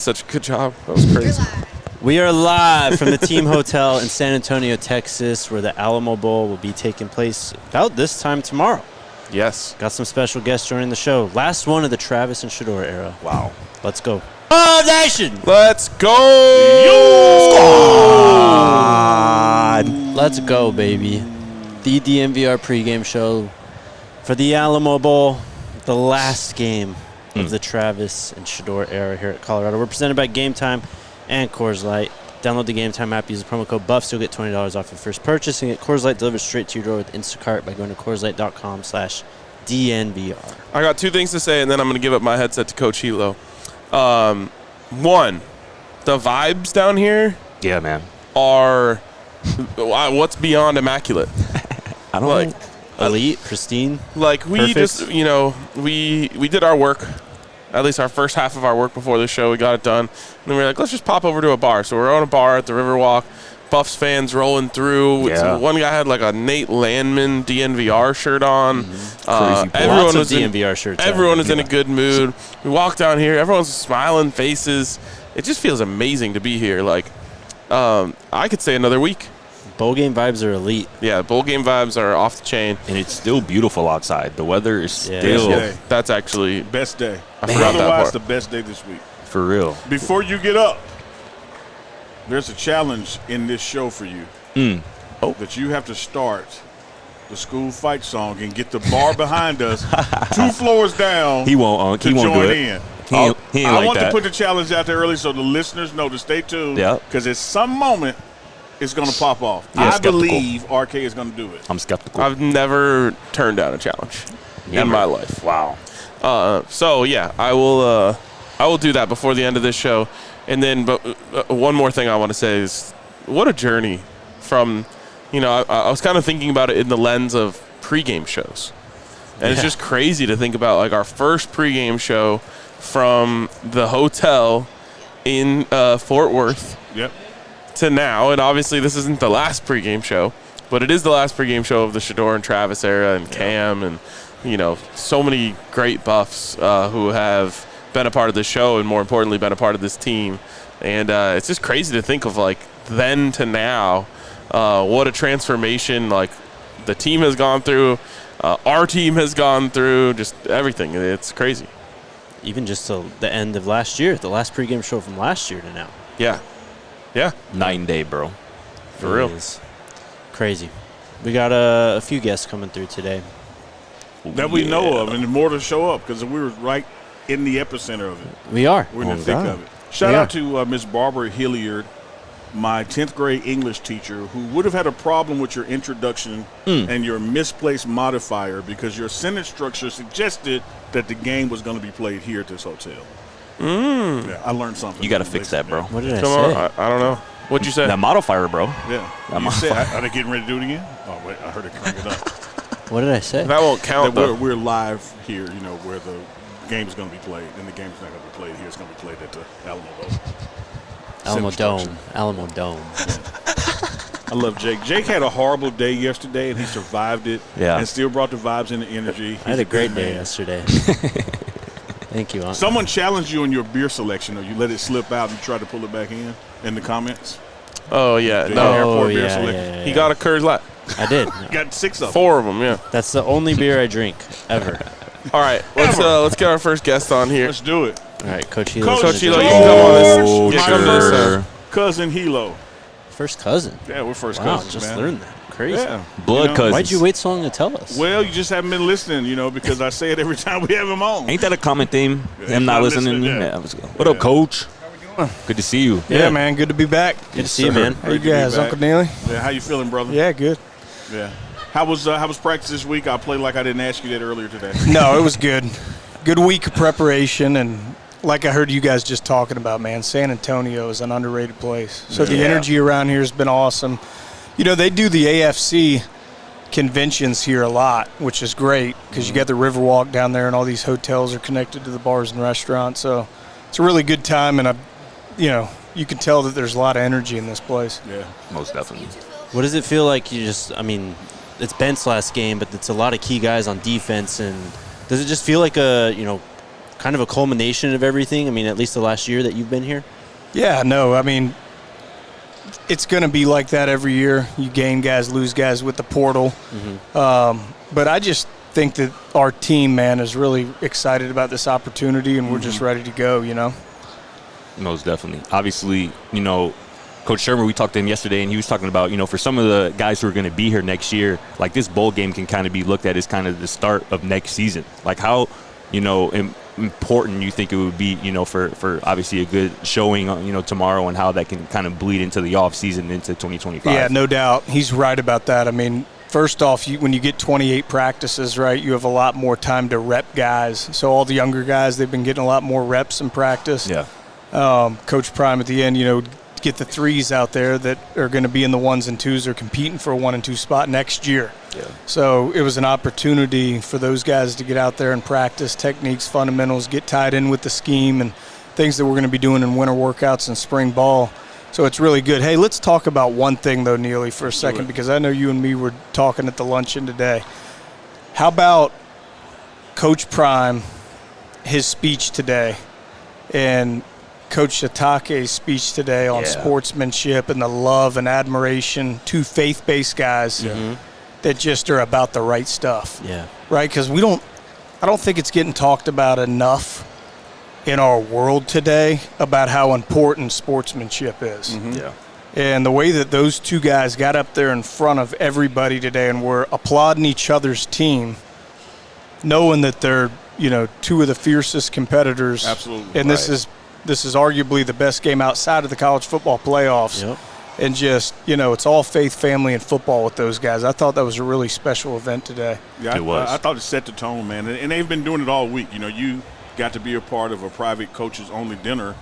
Such a good job. That was crazy. We are live from the Team Hotel in San Antonio, Texas, where the Alamo Bowl will be taking place about this time tomorrow. Yes. Got some special guests joining the show. Last one of the Travis and Shador era. Wow. Let's go. Oh, Nation! Let's go! Let's go, baby. The DNVR pregame show for the Alamo Bowl, the last game of the Travis and Shador era here at Colorado. We're presented by Game Time and Coors Light. Download the Game Time app, use the promo code BUFFS. You'll get $20 off your first purchase and get Coors Light delivered straight to your door with Instacart by going to CoorsLight.com/DNVR. I got two things to say, and then I'm going to give up my headset to Coach Hilo. One, the vibes down here are what's beyond immaculate. I don't like know. Elite, pristine. Like we perfect. just, we did our work, at least our first half of our work before the show. We got it done, and then we were like, let's just pop over to a bar. So we're on a bar at the Riverwalk. Buffs fans rolling through. Yeah. One guy had like a Nate Landman DNVR shirt on. Crazy. Everyone Lots was of DNVR shirts. Everyone was in a good mood. We walked down here. Everyone's smiling faces. It just feels amazing to be here. Like, I could stay another week. Bowl game vibes are elite. Yeah, bowl game vibes are off the chain. And it's still beautiful outside. The weather is still day. That's actually Best day. I forgot that Otherwise, part. the best day this week. for real. Before you get up, there's a challenge in this show for you. That you have to start the school fight song and get the bar behind us 2 floors down. He won't. to He won't join do it. in. He ain't I like want that. to put the challenge out there early so the listeners know to stay tuned. Yep. Because at some moment, it's going to pop off. Yeah, I skeptical. believe RK is going to do it. I'm skeptical. I've never turned down a challenge in my life. Wow. So yeah, I will do that before the end of this show, and then but one more thing I want to say is what a journey from, I was kind of thinking about it in the lens of pregame shows, and it's just crazy to think about like our first pregame show from the hotel in Fort Worth Yep. to now, and obviously this isn't the last pregame show, but it is the last pregame show of the Shador and Travis era and Cam and so many great Buffs who have been a part of the show and more importantly been a part of this team, and it's just crazy to think of like then to now, what a transformation like the team has gone through, our team has gone through, just everything. It's crazy. Even just to the end of last year, the last pregame show from last year to now. Yeah. Night and day, bro. For real. It is crazy. We got a few guests coming through today. That we know of, and more to show up because we were right in the epicenter of it. We are. We're in the Oh, thick God. of it. Shout We out to Miss Barbara Hilliard, my 10th grade English teacher, who would have had a problem with your introduction and your misplaced modifier because your sentence structure suggested that the game was going to be played here at this hotel. Yeah, I learned something. You got to fix that, bro. What did I Come say? on. I don't know. What'd you say? That modifier, bro. Yeah. That You said, modifier. are they getting ready to do it again? Oh, wait, I heard it crank it up. What did I say? That won't count That though. we're live here, where the game is going to be played, and the game's not going to be played here. It's going to be played at the Alamo Bowl. Alamo Sentence Dome. Alamo Dome. I love Jake. Jake had a horrible day yesterday, and he survived it. Yeah. And still brought the vibes and the energy. I had a great good day man. yesterday. Thank you, Aunt. Someone challenged you on your beer selection, or you let it slip out and you tried to pull it back in the comments. Oh yeah. The No. airport Oh, beer yeah, selection. yeah, yeah. He got a Coors Light. I did. Got 6 of them. 4 of them, yeah. That's the only beer I drink ever. All right, let's get our first guest on here. Let's do it. All right, Coach Hilo. Coach Coach Hilo, you George. can come on this. Oh, Yeah, come sure. this. Cousin Hilo. First cousin. Yeah, we're first Wow, cousins, just man. learned that. Crazy. Yeah. Blood cousins. Why'd you wait so long to tell us? Well, you just haven't been listening, because I say it every time we have him on. Ain't that a common theme? Yeah, Him not not listening? listening, yeah. Let's go. What up, Coach? Good to see you. Yeah, man. Good to be back. Good to see you, man. How you Great to be guys, back. Uncle Neely? Yeah, how you feeling, brother? Yeah, good. Yeah. How was practice this week? I played like I didn't ask you that earlier today. No, it was good. Good week of preparation, and like I heard you guys just talking about, man, San Antonio is an underrated place. So the Yeah. energy around here has been awesome. They do the AFC conventions here a lot, which is great because you got the Riverwalk down there, and all these hotels are connected to the bars and restaurants. So it's a really good time, and you can tell that there's a lot of energy in this place. Yeah. Most definitely. What does it feel like? It's Bent's last game, but it's a lot of key guys on defense, and does it just feel like kind of a culmination of everything? I mean, at least the last year that you've been here? Yeah, no, I mean, it's going to be like that every year. You gain guys, lose guys with the portal. But I just think that our team, man, is really excited about this opportunity, and we're just ready to go, you know? Most definitely. Obviously, you know, Coach Shermer, we talked to him yesterday, and he was talking about, you know, for some of the guys who are going to be here next year, like this bowl game can kind of be looked at as kind of the start of next season. Like how, you know, important you think it would be, you know, for obviously a good showing, you know, tomorrow, and how that can kind of bleed into the off season into 2025. Yeah, no doubt. He's right about that. I mean, first off, when you get 28 practices, right, you have a lot more time to rep guys. So all the younger guys, they've been getting a lot more reps in practice. Yeah. Coach Prime at the end, you know, get the threes out there that are going to be in the 1s and 2s or competing for a 1 and 2 spot next year. Yeah. So it was an opportunity for those guys to get out there and practice techniques, fundamentals, get tied in with the scheme and things that we're going to be doing in winter workouts and spring ball. So it's really good. Hey, let's talk about one thing, though, Neely, for a second, because I know you and me were talking at the luncheon today. How about Coach Prime, his speech today, and Coach Shitake's speech today on sportsmanship and the love and admiration to faith-based guys that just are about the right stuff. Yeah. Right? Because I don't think it's getting talked about enough in our world today about how important sportsmanship is. Yeah. And the way that those two guys got up there in front of everybody today and were applauding each other's team, knowing that they're, you know, two of the fiercest competitors. Absolutely. And this is arguably the best game outside of the college football playoffs. Yep. And just, you know, it's all faith, family, and football with those guys. I thought that was a really special event today. Yeah, It was. I thought it set the tone, man. And they've been doing it all week. You know, you got to be a part of a private coaches-only dinner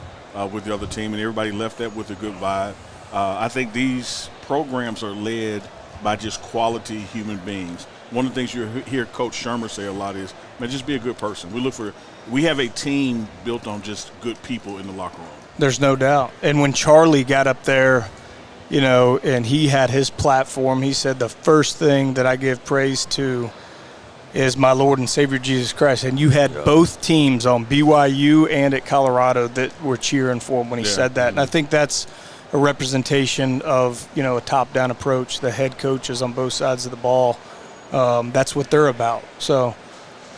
with the other team, and everybody left that with a good vibe. I think these programs are led by just quality human beings. One of the things you hear Coach Shermer say a lot is, man, just be a good person. We have a team built on just good people in the locker room. There's no doubt. And when Charlie got up there, you know, and he had his platform, he said the first thing that I give praise to is my Lord and Savior Jesus Christ. And you had both teams on BYU and at Colorado that were cheering for him when he said that. And I think that's a representation of, you know, a top-down approach. The head coaches on both sides of the ball, that's what they're about. So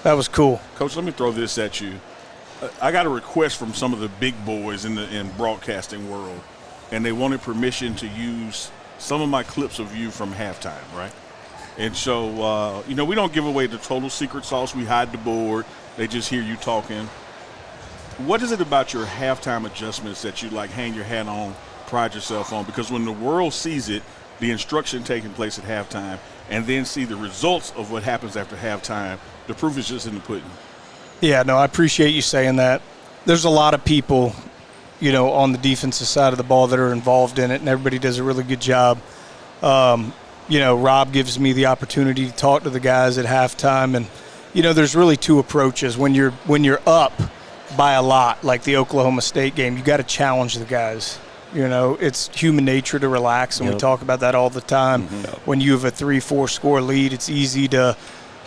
that was cool. Coach, let me throw this at you. I got a request from some of the big boys in broadcasting world, and they wanted permission to use some of my clips of you from halftime, right? And so, you know, we don't give away the total secret sauce. We hide the board. They just hear you talking. What is it about your halftime adjustments that you, like, hang your hat on, pride yourself on? Because when the world sees it, the instruction taking place at halftime, and then see the results of what happens after halftime, the proof is just in the pudding. Yeah, no, I appreciate you saying that. There's a lot of people, you know, on the defensive side of the ball that are involved in it, and everybody does a really good job. You know, Rob gives me the opportunity to talk to the guys at halftime, and, you know, there's really two approaches. When you're up by a lot, like the Oklahoma State game, you got to challenge the guys. You know, it's human nature to relax, and we talk about that all the time. When you have a 3-4 score lead, it's easy to,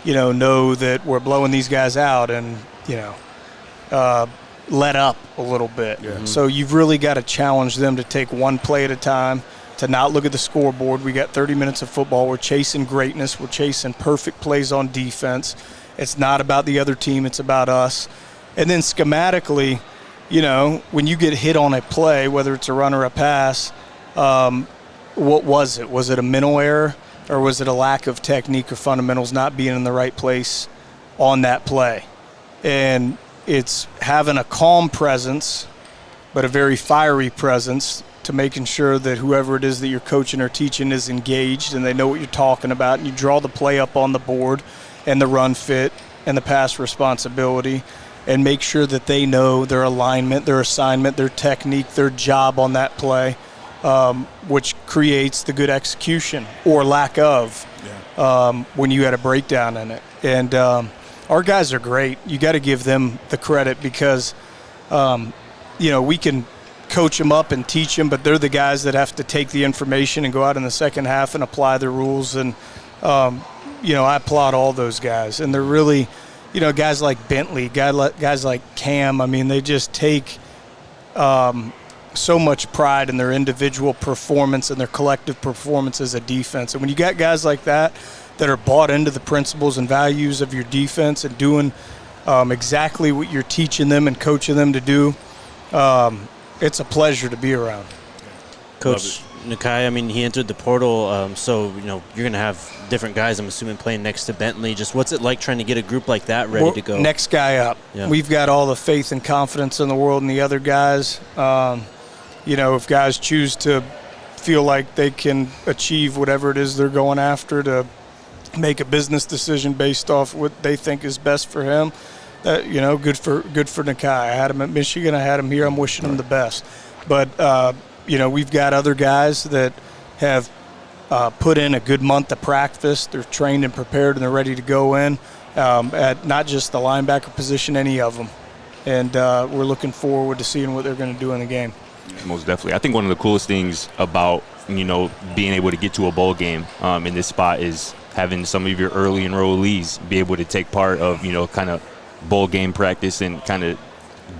you know that we're blowing these guys out and, you know, let up a little bit. So you've really got to challenge them to take one play at a time, to not look at the scoreboard. We got 30 minutes of football. We're chasing greatness. We're chasing perfect plays on defense. It's not about the other team. It's about us. And then schematically, you know, when you get hit on a play, whether it's a run or a pass, what was it? Was it a mental error, or was it a lack of technique or fundamentals, not being in the right place on that play? And it's having a calm presence, but a very fiery presence, to making sure that whoever it is that you're coaching or teaching is engaged and they know what you're talking about, and you draw the play up on the board and the run fit and the pass responsibility, and make sure that they know their alignment, their assignment, their technique, their job on that play, which creates the good execution or lack of when you had a breakdown in it. And our guys are great. You got to give them the credit because, you know, we can coach them up and teach them, but they're the guys that have to take the information and go out in the second half and apply the rules. And, you know, I applaud all those guys. And they're really, guys like Bentley, guys like Cam. I mean, they just take so much pride in their individual performance and their collective performance as a defense. And when you got guys like that are bought into the principles and values of your defense and doing exactly what you're teaching them and coaching them to do, it's a pleasure to be around. Coach Nakai, I mean, he entered the portal, so, you're going to have different guys, I'm assuming, playing next to Bentley. Just what's it like trying to get a group like that ready to go? Next guy up. Yeah. We've got all the faith and confidence in the world in the other guys. If guys choose to feel like they can achieve whatever it is they're going after, to make a business decision based off what they think is best for him, good for Nakai. I had him at Michigan. I had him here. I'm wishing him the best. But, we've got other guys that have put in a good month of practice. They're trained and prepared, and they're ready to go in at not just the linebacker position, any of them. And we're looking forward to seeing what they're going to do in the game. Most definitely. I think one of the coolest things about, being able to get to a bowl game in this spot is having some of your early enrollees be able to take part of, kind of bowl game practice and kind of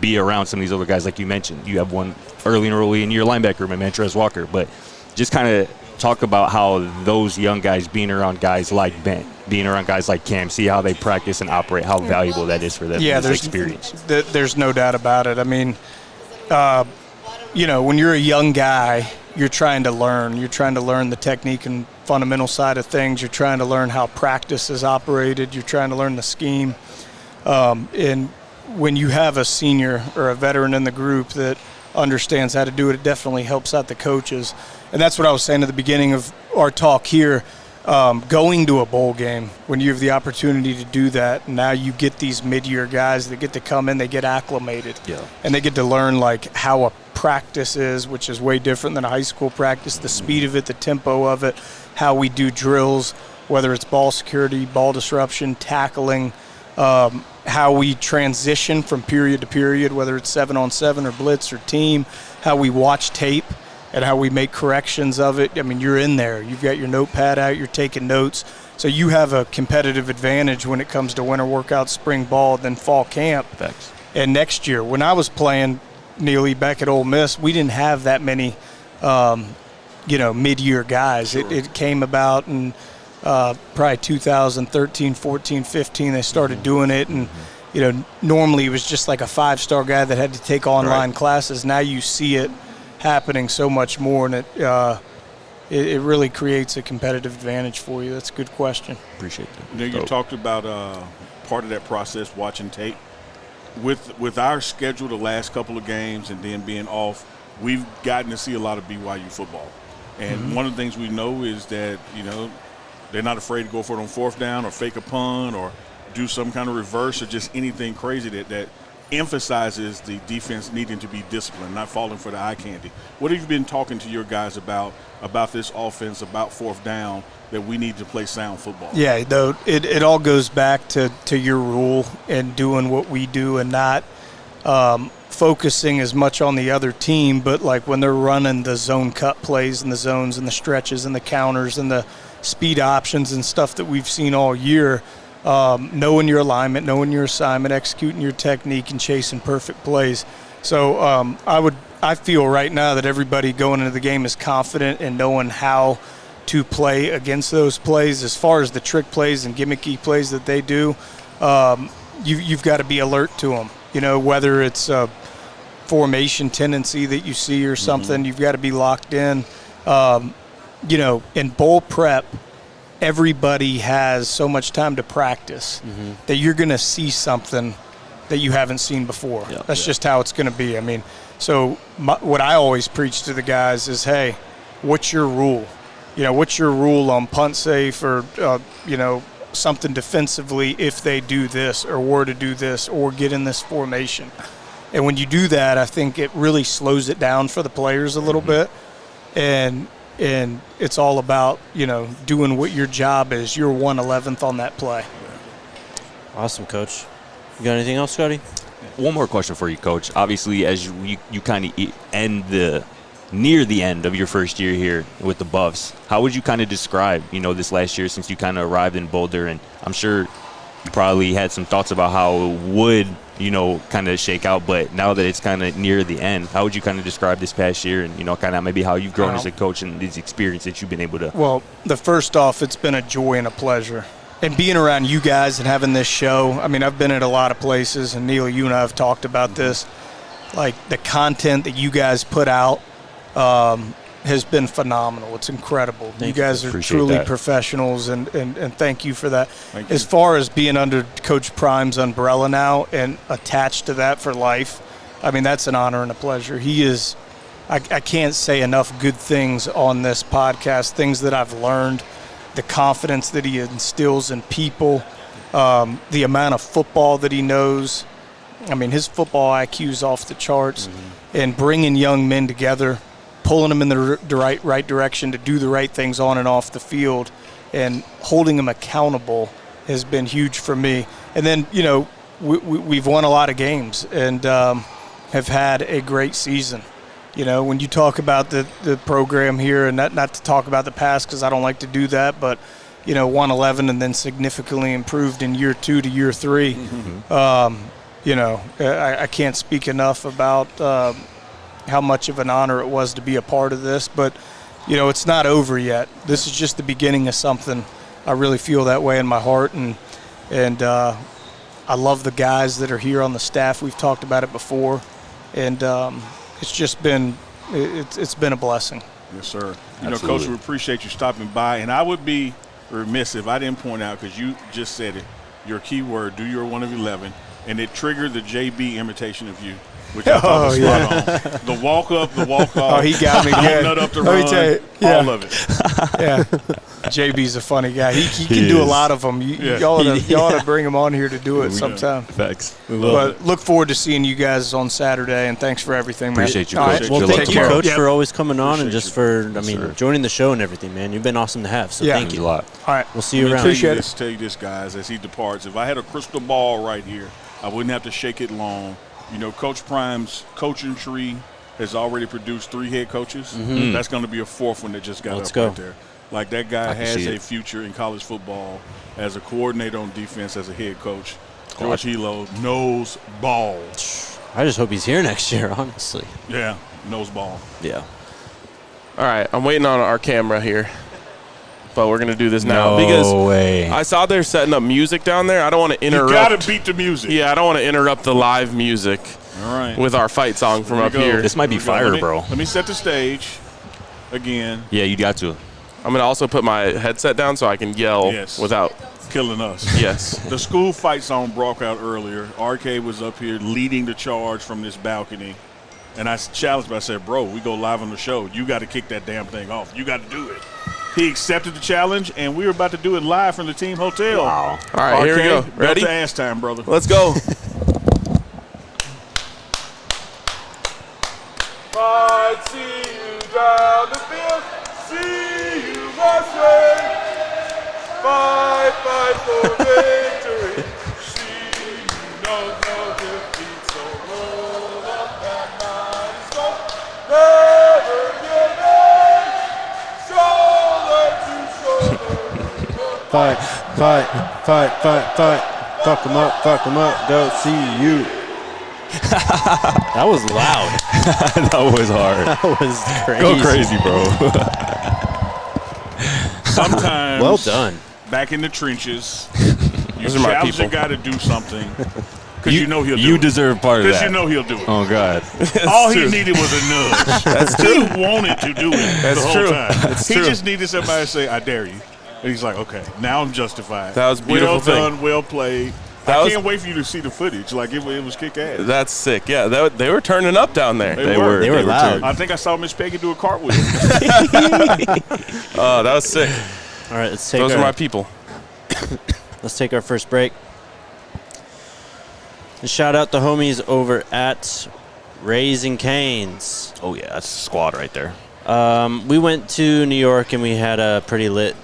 be around some of these other guys like you mentioned. You have one early enrollee in your linebacker room, Montrez Walker, but just kind of talk about how those young guys being around guys like Ben, being around guys like Cam, see how they practice and operate, how valuable that is for them. Yeah, there's experience. There's no doubt about it. I mean, when you're a young guy, you're trying to learn. You're trying to learn the technique and fundamental side of things. You're trying to learn how practice is operated. You're trying to learn the scheme. And when you have a senior or a veteran in the group that understands how to do it, it definitely helps out the coaches. And that's what I was saying at the beginning of our talk here. Going to a bowl game, when you have the opportunity to do that, now you get these mid-year guys that get to come in, they get acclimated. Yeah. And they get to learn, how a practice is, which is way different than a high school practice, the speed of it, the tempo of it, how we do drills, whether it's ball security, ball disruption, tackling, how we transition from period to period, whether it's 7-on-7 or blitz or team, how we watch tape and how we make corrections of it. I mean, you're in there. You've got your notepad out. You're taking notes. So you have a competitive advantage when it comes to winter workout, spring ball, then fall camp. Thanks. And next year, when I was playing, Neely, back at Ole Miss, we didn't have that many, mid-year guys. Sure. It came about in probably 2013, 14, 15. They started doing it, and normally it was just like a 5-star guy that had to take online classes. Now you see it happening so much more, and it really creates a competitive advantage for you. That's a good question. Appreciate that. You talked about part of that process, watching tape. With our schedule the last couple of games and then being off, we've gotten to see a lot of BYU football. And one of the things we know is that, they're not afraid to go for it on fourth down or fake a punt or do some kind of reverse or just anything crazy that emphasizes the defense needing to be disciplined, not falling for the eye candy. What have you been talking to your guys about this offense, about fourth down, that we need to play sound football? Yeah, though it all goes back to your rule and doing what we do and not focusing as much on the other team, but like when they're running the zone cut plays and the zones and the stretches and the counters and the speed options and stuff that we've seen all year, knowing your alignment, knowing your assignment, executing your technique, and chasing perfect plays. So I feel right now that everybody going into the game is confident in knowing how to play against those plays. As far as the trick plays and gimmicky plays that they do, you've got to be alert to them. Whether it's a formation tendency that you see or something, you've got to be locked in. In bowl prep, everybody has so much time to practice that you're going to see something that you haven't seen before. That's just how it's going to be. I mean, so what I always preach to the guys is, hey, what's your rule? What's your rule on punt safe or, something defensively if they do this or were to do this or get in this formation? And when you do that, I think it really slows it down for the players a little bit. And it's all about, doing what your job is. You're 1/11th on that play. Awesome, Coach. You got anything else, Scotty? One more question for you, Coach. Obviously, as you kind of near the end of your first year here with the Buffs, how would you kind of describe, this last year since you kind of arrived in Boulder? And I'm sure you probably had some thoughts about how it would, kind of shake out. But now that it's kind of near the end, how would you kind of describe this past year and, kind of maybe how you've grown as a coach and these experiences that you've been able to? Well, the first off, it's been a joy and a pleasure. And being around you guys and having this show, I mean, I've been at a lot of places, and Neil, you and I have talked about this. Like, the content that you guys put out has been phenomenal. It's incredible. You guys are truly professionals, and thank you for that. As far as being under Coach Prime's umbrella now and attached to that for life, I mean, that's an honor and a pleasure. He is – I can't say enough good things on this podcast, things that I've learned, the confidence that he instills in people, the amount of football that he knows. I mean, his football IQ is off the charts, and bringing young men together, pulling them in the right direction to do the right things on and off the field, and holding them accountable has been huge for me. And then, we've won a lot of games and have had a great season. When you talk about the program here, and not to talk about the past because I don't like to do that, but, 1-11 and then significantly improved in year 2 to year 3. I can't speak enough about how much of an honor it was to be a part of this. But, it's not over yet. This is just the beginning of something. I really feel that way in my heart. And I love the guys that are here on the staff. We've talked about it before. And it's just been it's been a blessing. Yes, sir. Coach, we appreciate you stopping by. And I would be remiss if I didn't point out, because you just said it, your key word, do your 1 of 11, and it triggered the JB imitation of you, which I thought was spot on. The walk up, the walk off. Oh, he got me good. Nut up the run, Let me tell you, all of it. Yeah. JB's a funny guy. He can do a lot of them. Y'all ought to bring him on here to do it sometime. Facts. But look forward to seeing you guys on Saturday, and thanks for everything, man. Appreciate you, Coach. Well, thank you, Coach, for always coming on and just for, joining the show and everything, man. You've been awesome to have, so thank you. A lot. All right. We'll see you around. Appreciate it. Tell you this, guys, as he departs, if I had a crystal ball right here, I wouldn't have to shake it long. Coach Prime's coaching tree has already produced 3 head coaches. That's going to be a 4th one that just got right there. Like, that guy has a future in college football as a coordinator on defense, as a head coach. George Hilo knows ball. I just hope he's here next year, honestly. Yeah, knows ball. Yeah. All right, I'm waiting on our camera here, but we're going to do this now. No way. I saw they're setting up music down there. I don't want to interrupt. You got to beat the music. Yeah, I don't want to interrupt the live music with our fight song from up here. This might be fire, bro. Let me set the stage again. Yeah, you got to. I'm going to also put my headset down so I can yell without killing us. Yes. The school fight song broke out earlier. RK was up here leading the charge from this balcony. And I challenged him. I said, bro, we go live on the show. You got to kick that damn thing off. You got to do it. He accepted the challenge, and we were about to do it live from the team hotel. Wow. All right, RK, here we go. Ready? Belt to ass time, brother. Let's go. Fight, see you down the field. See you must win. Fight for victory. See you know no defeat. So roll up that mighty stone. Never give in. Shoulder to shoulder. Fight. Fuck 'em up. Go see you. That was loud. That was hard. That was crazy. Go crazy, bro. Sometimes, well done. Back in the trenches, you Those are my challenge people. a guy to do something because you know he'll do it. You deserve part of Because that. you know he'll do it. Oh, God. All he needed was a nudge. That's true. He wanted to do it the whole time. He just needed somebody to say, I dare you. And he's like, okay, now I'm justified. That was a beautiful well thing. done, well played. I can't wait for you to see the footage. Like, it was kick-ass. That's sick. Yeah, they were turning up down there. They were loud. I think I saw Miss Peggy do a cartwheel. Oh, that was sick. All right, let's take Those are my people. Let's take our first break. And shout out the homies over at Raising Cane's. Oh, yeah. That's a squad right there. We went to New York and we had a pretty lit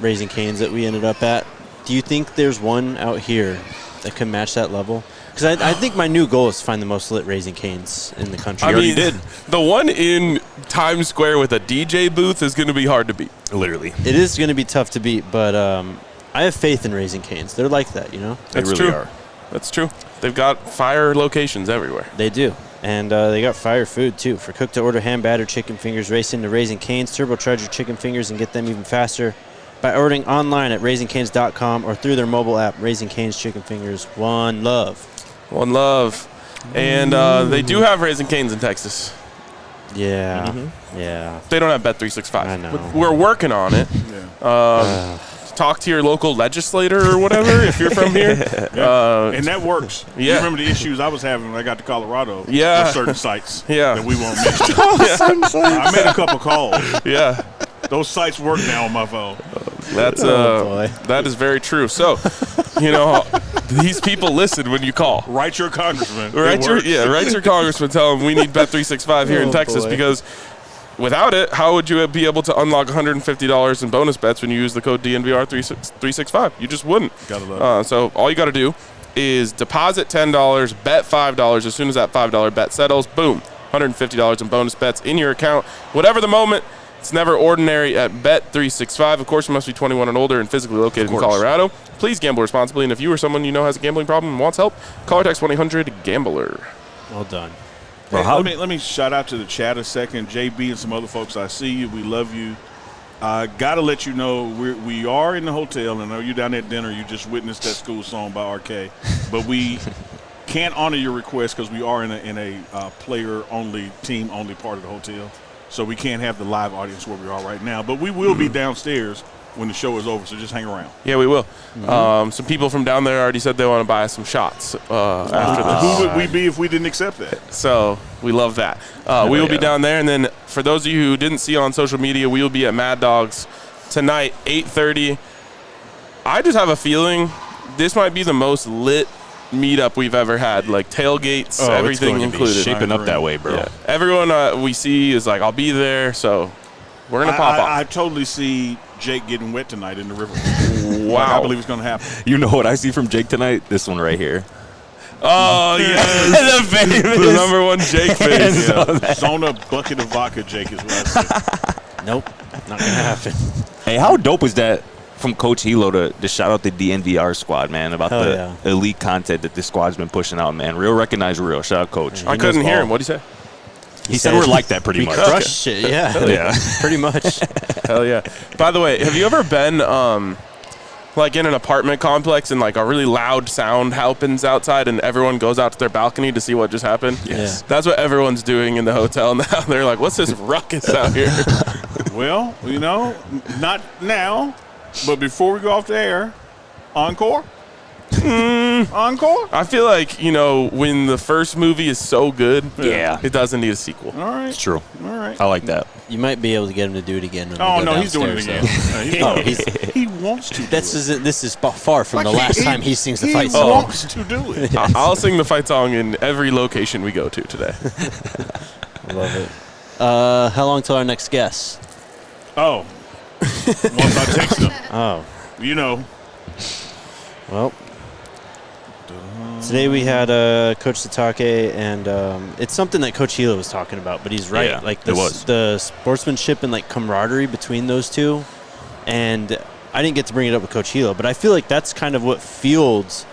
Raising Cane's that we ended up at. Do you think there's one out here that can match that level? Because I think my new goal is to find the most lit Raising Cane's in the country. I already mean, did. The one in Times Square with a DJ booth is going to be hard to beat. Literally. It is going to be tough to beat, but I have faith in Raising Cane's. They're like that, you know? That's really true. are. That's true. They've got fire locations everywhere. They do. And they got fire food, too. For cook-to-order hand-battered chicken fingers, race into Raising Cane's, turbocharge your chicken fingers, and get them even faster by ordering online at raisingcanes.com or through their mobile app, Raising Cane's Chicken Fingers. One love. One love. And they do have Raising Cane's in Texas. Yeah. Mm-hmm. Yeah. They don't have Bet365. I know. But we're working on it. Talk to your local legislator or whatever if you're from here. And that works. Yeah. You remember the issues I was having when I got to Colorado Yeah. with certain sites Yeah. that we won't mention. I made a couple calls. Yeah. Those sites work now on my phone. That's boy. that is very true. So, you know, these people listen when you call. Write your congressman. Write your congressman. Tell them we need Bet365 here in Oh, Texas boy. because without it, how would you be able to unlock $150 in bonus bets when you use the code DNVR365? You just wouldn't. Gotta love it. So all you got to do is deposit $10, bet $5. As soon as that $5 bet settles, boom, $150 in bonus bets in your account. Whatever the moment, it's never ordinary at Bet365. Of course, you must be 21 and older and physically located in Colorado. Please gamble responsibly, and if you or someone you know has a gambling problem and wants help, call or text 1-800-GAMBLER. Well done. Hey, let me shout out to the chat a second. JB and some other folks, I see you. We love you. Got to let you know we are in the hotel. I know you're down at dinner. You just witnessed that school song by RK. But we can't honor your request because we are in a player-only, team-only part of the hotel. So we can't have the live audience where we are right now. But we will be downstairs when the show is over, so just hang around. Yeah, we will. Some people from down there already said they want to buy us some shots after this. Who would we be if we didn't accept that? So we love that. We will be down there. And then for those of you who didn't see on social media, we will be at Mad Dogs tonight, 8:30. I just have a feeling this might be the most lit meetup we've ever had. Like tailgates, everything included. Shaping up that way, bro. Yeah. Everyone we see is like, I'll be there. So we're going to pop off. I totally see Jake getting wet tonight in the river. Wow. I believe it's going to happen. You know what I see from Jake tonight? This one right here. Oh, yes. the number one Jake face. Zona bucket of vodka, Jake, is what I say. Nope. Not going to happen. Hey, how dope was that from Coach Hilo to shout out the DNVR squad, man, about Hell the yeah. elite content that this squad's been pushing out, man. Real recognize real. Shout out, Coach. I couldn't hear him. What'd he say? He said we're like that pretty We much. crushed it, yeah. Yeah. Pretty much. Hell yeah. By the way, have you ever been like in an apartment complex and like a really loud sound happens outside and everyone goes out to their balcony to see what just happened? Yes. Yeah. That's what everyone's doing in the hotel now. They're like, what's this ruckus out here? Well, you know, not now, but before we go off the air, encore? Encore? I feel like, you know, when the first movie is so good, Yeah. it doesn't need a sequel. All right. It's true. All right. I like that. You might be able to get him to do it again. When Oh, we go no, he's doing it downstairs, again. though. Oh, he's, He wants to. this is far from the last time he sings the fight He song. wants to do it. I'll sing the fight song in every location we go to today. Love it. How long till our next guest? Oh. Once I text him. Oh, You know. well. Today we had Coach Satake, and it's something that Coach Hilo was talking about, but he's right. Yeah, like it was. the sportsmanship and like camaraderie between those two. And I didn't get to bring it up with Coach Hilo, but I feel like that's kind of what fuels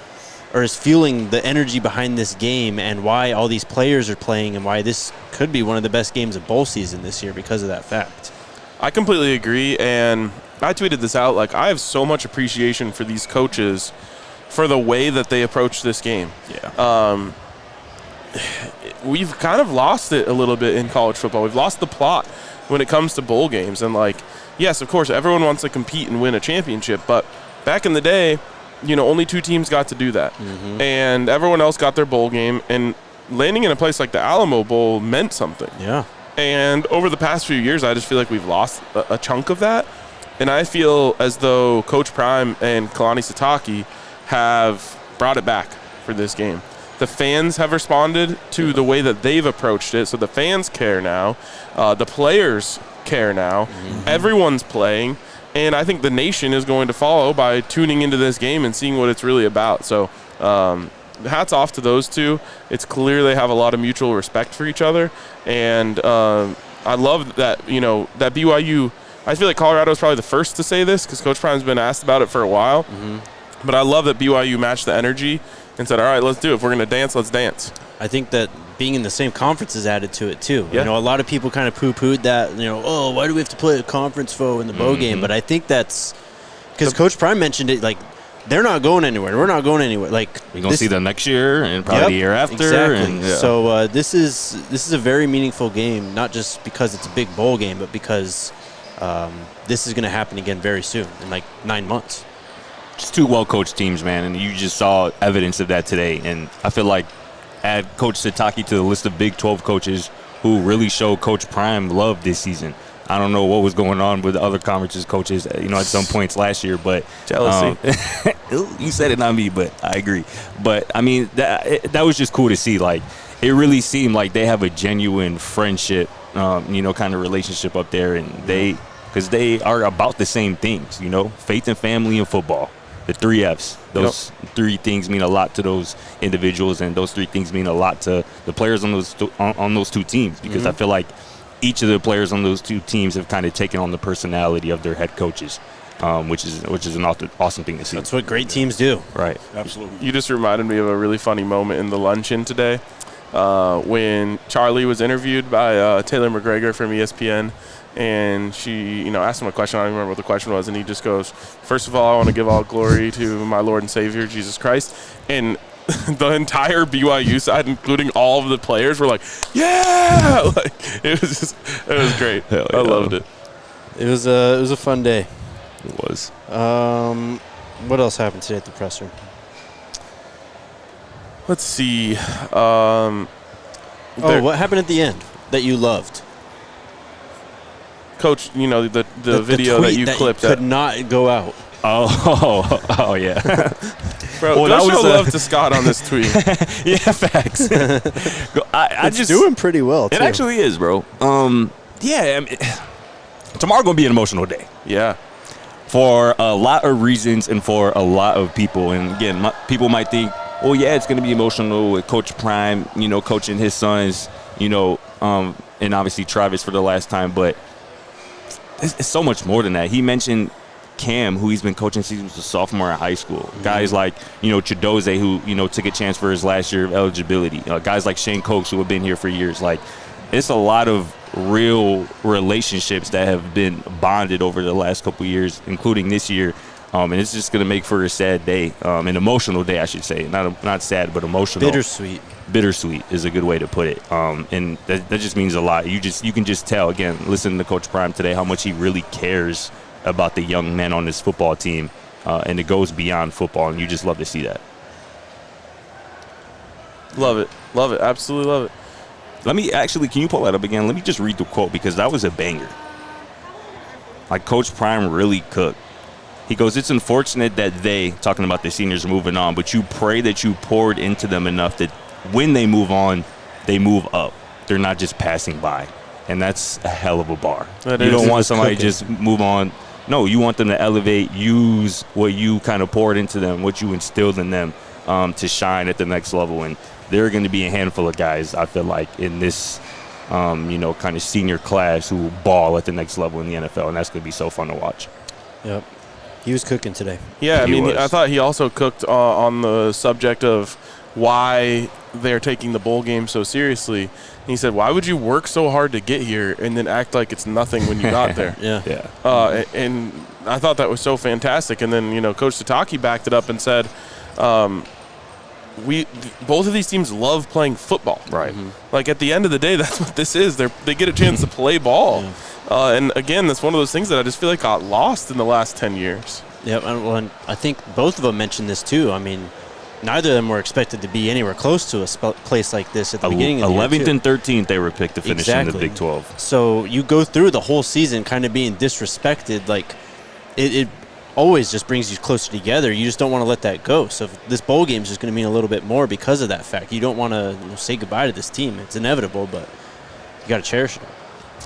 or is fueling the energy behind this game and why all these players are playing and why this could be one of the best games of bowl season this year because of that fact. I completely agree, and I tweeted this out. Like, I have so much appreciation for these coaches for the way that they approach this game. Yeah. We've kind of lost it a little bit in college football. We've lost the plot when it comes to bowl games. And, like, yes, of course, everyone wants to compete and win a championship, but back in the day, you know, only 2 teams got to do that. Mm-hmm. And everyone else got their bowl game, and landing in a place like the Alamo Bowl meant something. Yeah. And over the past few years, I just feel like we've lost a chunk of that. And I feel as though Coach Prime and Kalani Sitake have brought it back for this game. The fans have responded to the way that they've approached it. So the fans care now. The players care now. Mm-hmm. Everyone's playing. And I think the nation is going to follow by tuning into this game and seeing what it's really about. So hats off to those two. It's clear they have a lot of mutual respect for each other. And I love that, you know, that BYU I feel like Colorado is probably the first to say this because Coach Prime's been asked about it for a while. But I love that BYU matched the energy and said, all right, let's do it. If we're going to dance, let's dance. I think that being in the same conference is added to it, too. Yeah. You know, a lot of people kind of poo-pooed that, oh, why do we have to play a conference foe in the bowl game? But I think that's because Coach Prime mentioned it, like, they're not going anywhere. We're not going anywhere. Like, We're going to see them next year and probably the year after. Exactly. And, So this is a very meaningful game, not just because it's a big bowl game, but because this is going to happen again very soon, in like 9 months. Just two well-coached teams, man, and you just saw evidence of that today. And I feel like add Coach Sitake to the list of Big 12 coaches who really showed Coach Prime love this season. I don't know what was going on with the other conferences coaches, at some points last year, but Jealousy. You said it, not me, but I agree. But I mean, that was just cool to see. Like, it really seemed like they have a genuine friendship, kind of relationship up there, and because they are about the same things, faith and family and football. The 3 Fs. Those 3 things mean a lot to those individuals, and those 3 things mean a lot to the players on those 2 teams, because I feel like each of the players on those 2 teams have kind of taken on the personality of their head coaches, which is an awesome thing to see. That's what great teams do. Right. Absolutely. You just reminded me of a really funny moment in the luncheon today when Charlie was interviewed by Taylor McGregor from ESPN. And she, asked him a question. I don't remember what the question was. And he just goes, first of all, I want to give all glory to my Lord and Savior, Jesus Christ. And the entire BYU side, including all of the players, were like, yeah! Like, it was great. Hell I yeah. loved it. It was a fun day. It was. What else happened today at the presser? Let's see. What happened at the end that you loved? Coach, the video that you clipped. Could not go out. Oh, yeah. Bro, Well, go show love to Scott on this tweet. Yeah, facts. It's doing pretty well, too. It actually is, bro. Tomorrow going to be an emotional day. Yeah. For a lot of reasons and for a lot of people. And again, people might think, oh, yeah, it's going to be emotional with Coach Prime, coaching his sons, and obviously Travis for the last time. But it's so much more than that. He mentioned Cam, who he's been coaching since he was a sophomore in high school. Guys like, Chidoze, who, took a chance for his last year of eligibility. Guys like Shane Cokes, who have been here for years. Like, it's a lot of real relationships that have been bonded over the last couple of years, including this year. And it's just going to make for a sad day, an emotional day, I should say. Not sad, but emotional. Bittersweet is a good way to put it. And that just means a lot. You can just tell, again, listening to Coach Prime today, how much he really cares about the young men on this football team. And it goes beyond football, and you just love to see that. Love it. Love it. Absolutely love it. Can you pull that up again? Let me just read the quote, because that was a banger. Like, Coach Prime really cooked. He goes, it's unfortunate that talking about the seniors, are moving on, but you pray that you poured into them enough that when they move on, they move up. They're not just passing by. And that's a hell of a bar. You don't want somebody to just move on. No, you want them to elevate, use what you kind of poured into them, what you instilled in them to shine at the next level. And there are going to be a handful of guys, I feel like, in this, kind of senior class who ball at the next level in the NFL. And that's going to be so fun to watch. Yep. He was cooking today. Yeah, I thought he also cooked on the subject of why they're taking the bowl game so seriously. And he said, why would you work so hard to get here and then act like it's nothing when you got there? Yeah. And I thought that was so fantastic. And then, Coach Sitake backed it up and said, both of these teams love playing football. Right. Like, at the end of the day, that's what this is. They get a chance to play ball. Yeah. And, again, that's one of those things that I just feel like got lost in the last 10 years. Yeah, and I think both of them mentioned this, too. I mean, neither of them were expected to be anywhere close to a place like this at the beginning of the year. 11th and 13th, they were picked to finish in the Big 12. So you go through the whole season kind of being disrespected. Like, it always just brings you closer together. You just don't want to let that go. So this bowl game is just going to mean a little bit more because of that fact. You don't want to say goodbye to this team. It's inevitable, but you got to cherish it.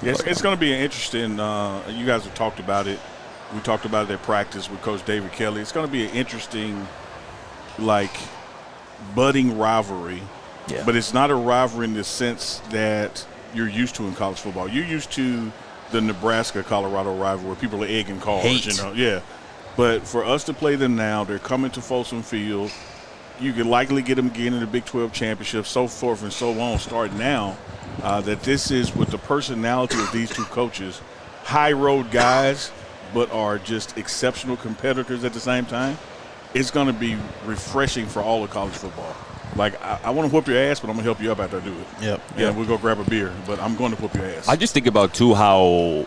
Yes, it's going to be an interesting. You guys have talked about it. We talked about it at practice with Coach David Kelly. It's going to be an interesting, budding rivalry. Yeah. But it's not a rivalry in the sense that you're used to in college football. You're used to the Nebraska-Colorado rivalry where people are egging cars, Hate. you know. Yeah. But for us to play them now, they're coming to Folsom Field. You could likely get them again in the Big 12 championship, so forth and so on, starting now. That this is with the personality of these two coaches, high road guys, but are just exceptional competitors at the same time. It's going to be refreshing for all of college football. Like, I want to whoop your ass, but I'm going to help you up after I do it. Yep. Yeah, we'll go grab a beer, but I'm going to whoop your ass. I just think about, too, how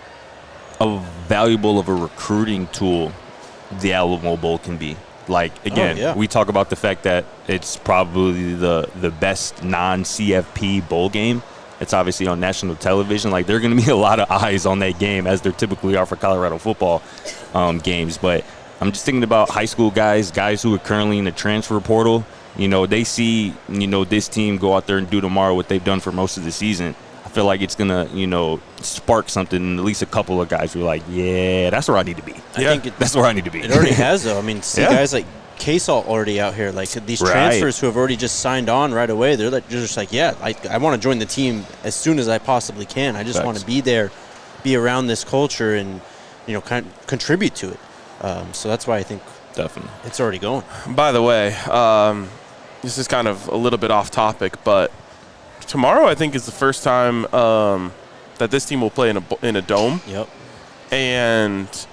valuable of a recruiting tool the Alamo Bowl can be. Like, again, we talk about the fact that it's probably the best non-CFP bowl game. It's obviously on national television. Like, there are going to be a lot of eyes on that game, as there typically are for Colorado football games. But I'm just thinking about high school guys who are currently in the transfer portal. You know, they see, you know, this team go out there and do tomorrow what they've done for most of the season. I feel like it's going to, you know, spark something in at least a couple of guys who are like, yeah, that's where I need to be. I think that's where I need to be. It already has, though. I mean, see guys like K-Salt already out here. Like, these transfers who have already just signed on right away, they're just like, yeah, I want to join the team as soon as I possibly can. I just want to be there, be around this culture, and, you know, kind of contribute to it. So that's why I think definitely it's already going. By the way, this is kind of a little bit off topic, but tomorrow I think is the first time that this team will play in a dome. Yep. And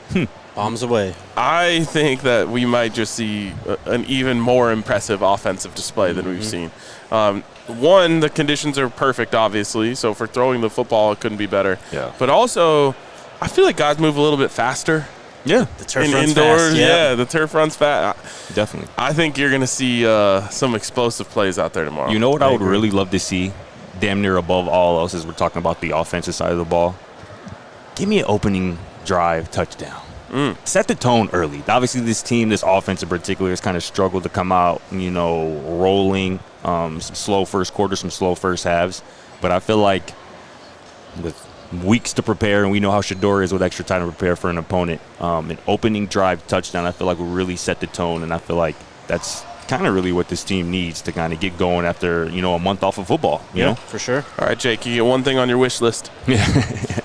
bombs away. I think that we might just see an even more impressive offensive display than we've seen. One, the conditions are perfect, obviously, so for throwing the football, it couldn't be better. Yeah. But also, I feel like guys move a little bit faster. Yeah. The turf runs indoors, fast. yeah, the turf runs fast. Definitely. I think you're going to see some explosive plays out there tomorrow. You know what I would really love to see, damn near above all else, as we're talking about the offensive side of the ball? Give me an opening drive touchdown. Set the tone early. Obviously, this team, this offense in particular, has kind of struggled to come out, you know, rolling, some slow first quarters, some slow first halves. But I feel like with weeks to prepare, and we know how Shador is with extra time to prepare for an opponent, an opening drive touchdown, I feel like will really set the tone, and I feel like that's kind of really what this team needs to kind of get going after, you know, a month off of football, you know? For sure. All right, Jake, you get one thing on your wish list.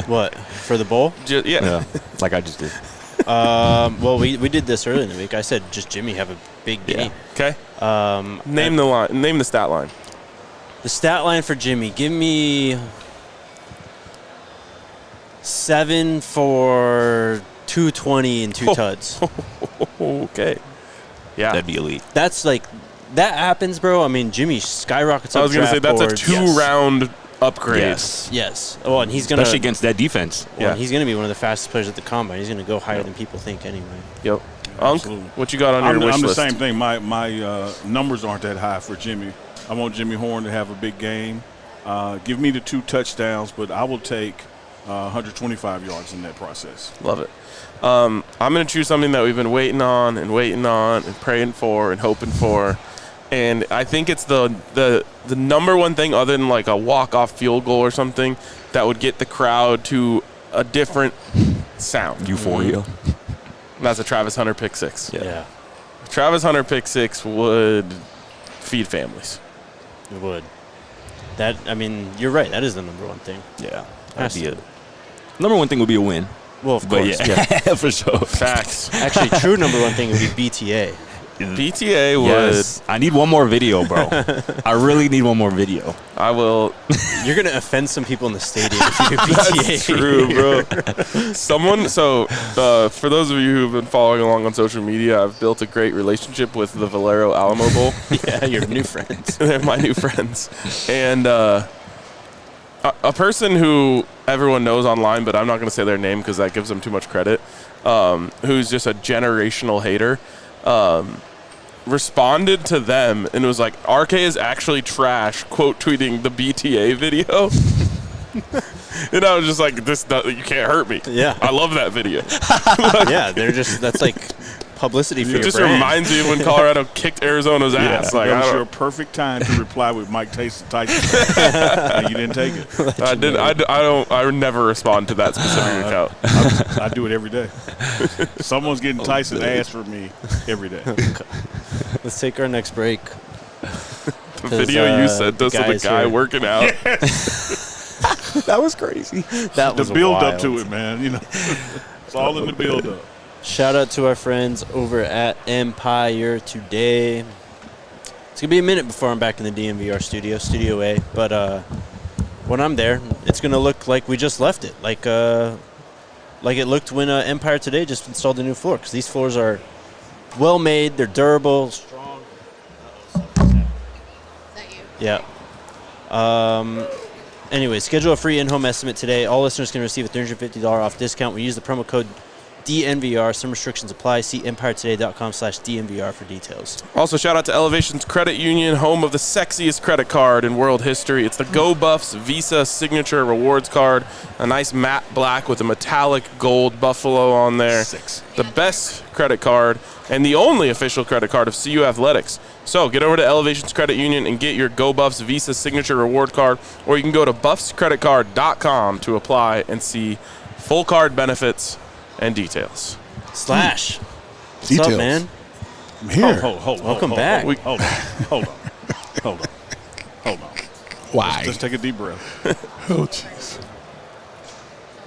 What? For the bowl? Yeah. Like I just did. Well, we did this early in the week. I said just Jimmy have a big game. Okay. Name the line. Name the stat line. The stat line for Jimmy. Give me 7 for 220 and 2 tuds. Okay. Yeah. That'd be elite. That's like, that happens, bro. I mean, Jimmy skyrockets up. I was going to say that's boards. a 2-round upgrade. Yes. Oh, and he's going to, especially against that defense. Well, he's going to be one of the fastest players at the combine. He's going to go higher than people think anyway. Yep. Unc, what you got on your wish I'm the list? same thing. My numbers aren't that high for Jimmy. I want Jimmy Horn to have a big game. Give me the 2 touchdowns, but I will take 125 yards in that process. Love it. I'm going to choose something that we've been waiting on and praying for and hoping for. And I think it's the number one thing, other than like a walk-off field goal or something, that would get the crowd to a different sound. Euphoria. That's a Travis Hunter pick six. Yeah. Travis Hunter pick six would feed families. It would. That, I mean, you're right. That is the number one thing. Yeah. That'd be it. Number one thing would be a win. Well, of course. But yeah. For sure. Facts. Actually, true number one thing would be BTA. BTA would. Yes. I need one more video, bro. I really need one more video. I will. You're going to offend some people in the stadium if you do BTA. That's true, bro. For those of you who've been following along on social media, I've built a great relationship with the Valero Alamo Bowl. Yeah, your new friends. They're my new friends. And a person who everyone knows online, but I'm not going to say their name because that gives them too much credit, who's just a generational hater, responded to them and was like, RK is actually trash, quote tweeting the BTA video. And I was just like, you can't hurt me. Yeah. I love that video. Yeah, that's like publicity for It your just brand. reminds me of when Colorado kicked Arizona's ass. Like, that was your perfect time to reply with Mike Tyson. And you didn't take it. I didn't. I never respond to that specific account. I do it every day. Someone's getting Tyson ass for me every day. Let's take our next break. The video you sent us of the guy working out. That was crazy. That was The build wild. up to it, man. You know, it's all in the build up. Shout out to our friends over at Empire today. It's gonna be a minute before I'm back in the DNVR Studio A, but when I'm there, it's gonna look like we just left it, like it looked when Empire today just installed a new floor. Because these floors are well made, they're durable, strong. Is that you? Yeah. Anyway, schedule a free in-home estimate today. All listeners can receive a $350 off discount. We use the promo code DNVR. Some restrictions apply. See EmpireToday.com/DNVR for details. Also, shout out to Elevations Credit Union, home of the sexiest credit card in world history. It's the Go Buffs Visa Signature Rewards Card. A nice matte black with a metallic gold buffalo on there. The best credit card and the only official credit card of CU Athletics. So get over to Elevations Credit Union and get your Go Buffs Visa Signature Reward Card, or you can go to buffscreditcard.com to apply and see full card benefits and details. Slash. What's Details. up, man? I'm here. Welcome back. Hold on. Why? Let's take a deep breath. Oh, jeez.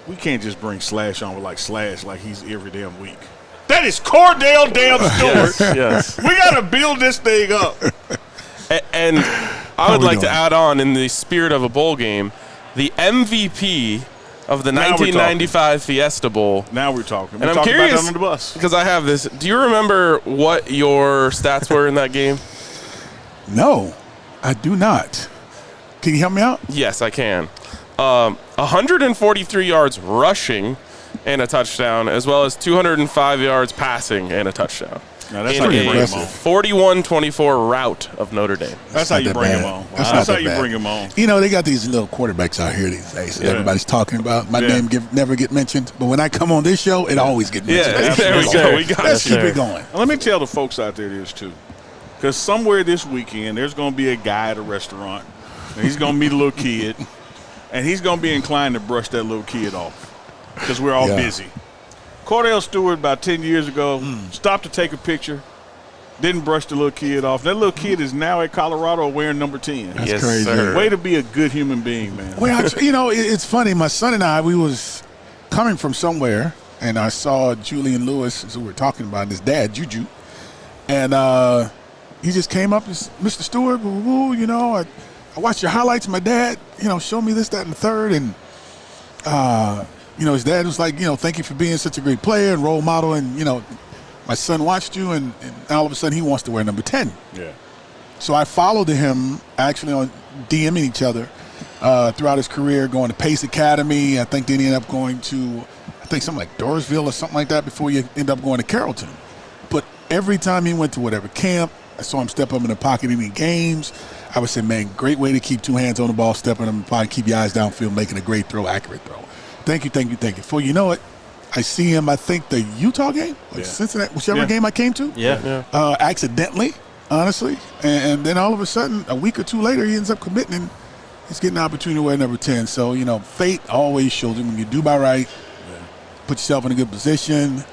We can't just bring Slash on with Slash like he's every damn week. That is Cordell Stewart. Yes. We got to build this thing up. And I would we like to doing? add on, in the spirit of a bowl game, the MVP of the Now we're 1995 Fiesta Bowl. Now we're talking. And We I'm talked about curious, that on the bus. because I have this. Do you remember what your stats were in that game? No, I do not. Can you help me out? Yes, I can. 143 yards rushing and a touchdown, as well as 205 yards passing and a touchdown. Now, that's in how you bring a him on. 41-24 rout of Notre Dame. That's how not you that bring him bad. on. That's That's not how that you bad. bring him on. You know, they got these little quarterbacks out here these days that Yeah. everybody's talking about. My Yeah. name never get mentioned, but when I come on this show, it always get mentioned. Yeah, Let's there keep we it go. going. We got Let's you. keep it going. Let me tell the folks out there this, too. Because somewhere this weekend, there's going to be a guy at a restaurant, and he's going to meet a little kid, and he's going to be inclined to brush that little kid off because we're all Yeah. busy. Cordell Stewart, about 10 years ago, stopped to take a picture, didn't brush the little kid off. That little kid is now at Colorado wearing number 10. That's Yes, crazy. sir. Way to be a good human being, man. Well, it's funny. My son and I, we was coming from somewhere, and I saw Julian Lewis, who we were talking about, and his dad, Juju. And he just came up, and Mr. Stewart, woo, I watched your highlights. My dad, showed me this, that, and the third. And, his dad was like, thank you for being such a great player and role model. And, my son watched you, and all of a sudden he wants to wear number 10. Yeah. So I followed him actually on DMing each other throughout his career, going to Pace Academy. I think then he ended up going to, something like Dorsville or something like that before you end up going to Carrollton. But every time he went to whatever camp, I saw him step up in the pocket in any games. I would say, man, great way to keep two hands on the ball, stepping in the pocket, keep your eyes downfield, making a great throw, accurate throw. Thank you. Before you know it, I see him, I think, the Utah game, or Yeah. Cincinnati, whichever Yeah. game I came to. Yeah. Accidentally, honestly. And then all of a sudden, a week or two later, he ends up committing and he's getting an opportunity to wear number 10. So, fate always shows you when you do by right, put yourself in a good position.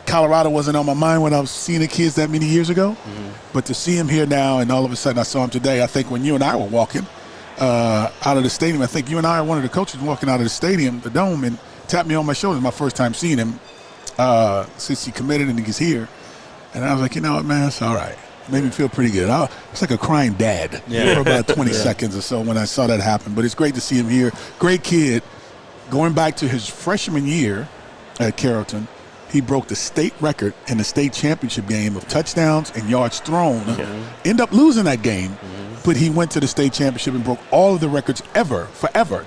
Colorado wasn't on my mind when I was seeing the kids that many years ago. Mm-hmm. But to see him here now, and all of a sudden I saw him today, I think when you and I were walking out of the stadium, I think you and I are one of the coaches walking out of the stadium, the dome, and tapped me on my shoulder. My first time seeing him since he committed and he's here. And I was like, you know what, man, it's all right. Made me feel pretty good. It's like a crying dad for about 20 seconds or so when I saw that happen. But it's great to see him here. Great kid. Going back to his freshman year at Carrollton, he broke the state record in the state championship game of touchdowns and yards thrown. Ended up losing that game, but he went to the state championship and broke all of the records forever.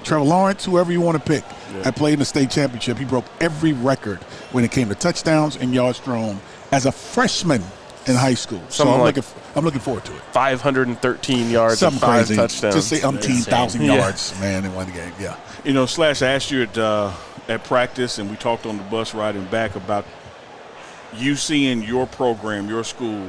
Trevor Lawrence, whoever you want to pick, had played in the state championship. He broke every record when it came to touchdowns and yards thrown as a freshman in high school. So Something I'm looking forward to it. 513 yards Something and 5 crazy. touchdowns. Just say umpteen thousand Yeah. yards, man, in one game. Yeah. Slash, I asked you at practice, and we talked on the bus riding back about you seeing your program, your school,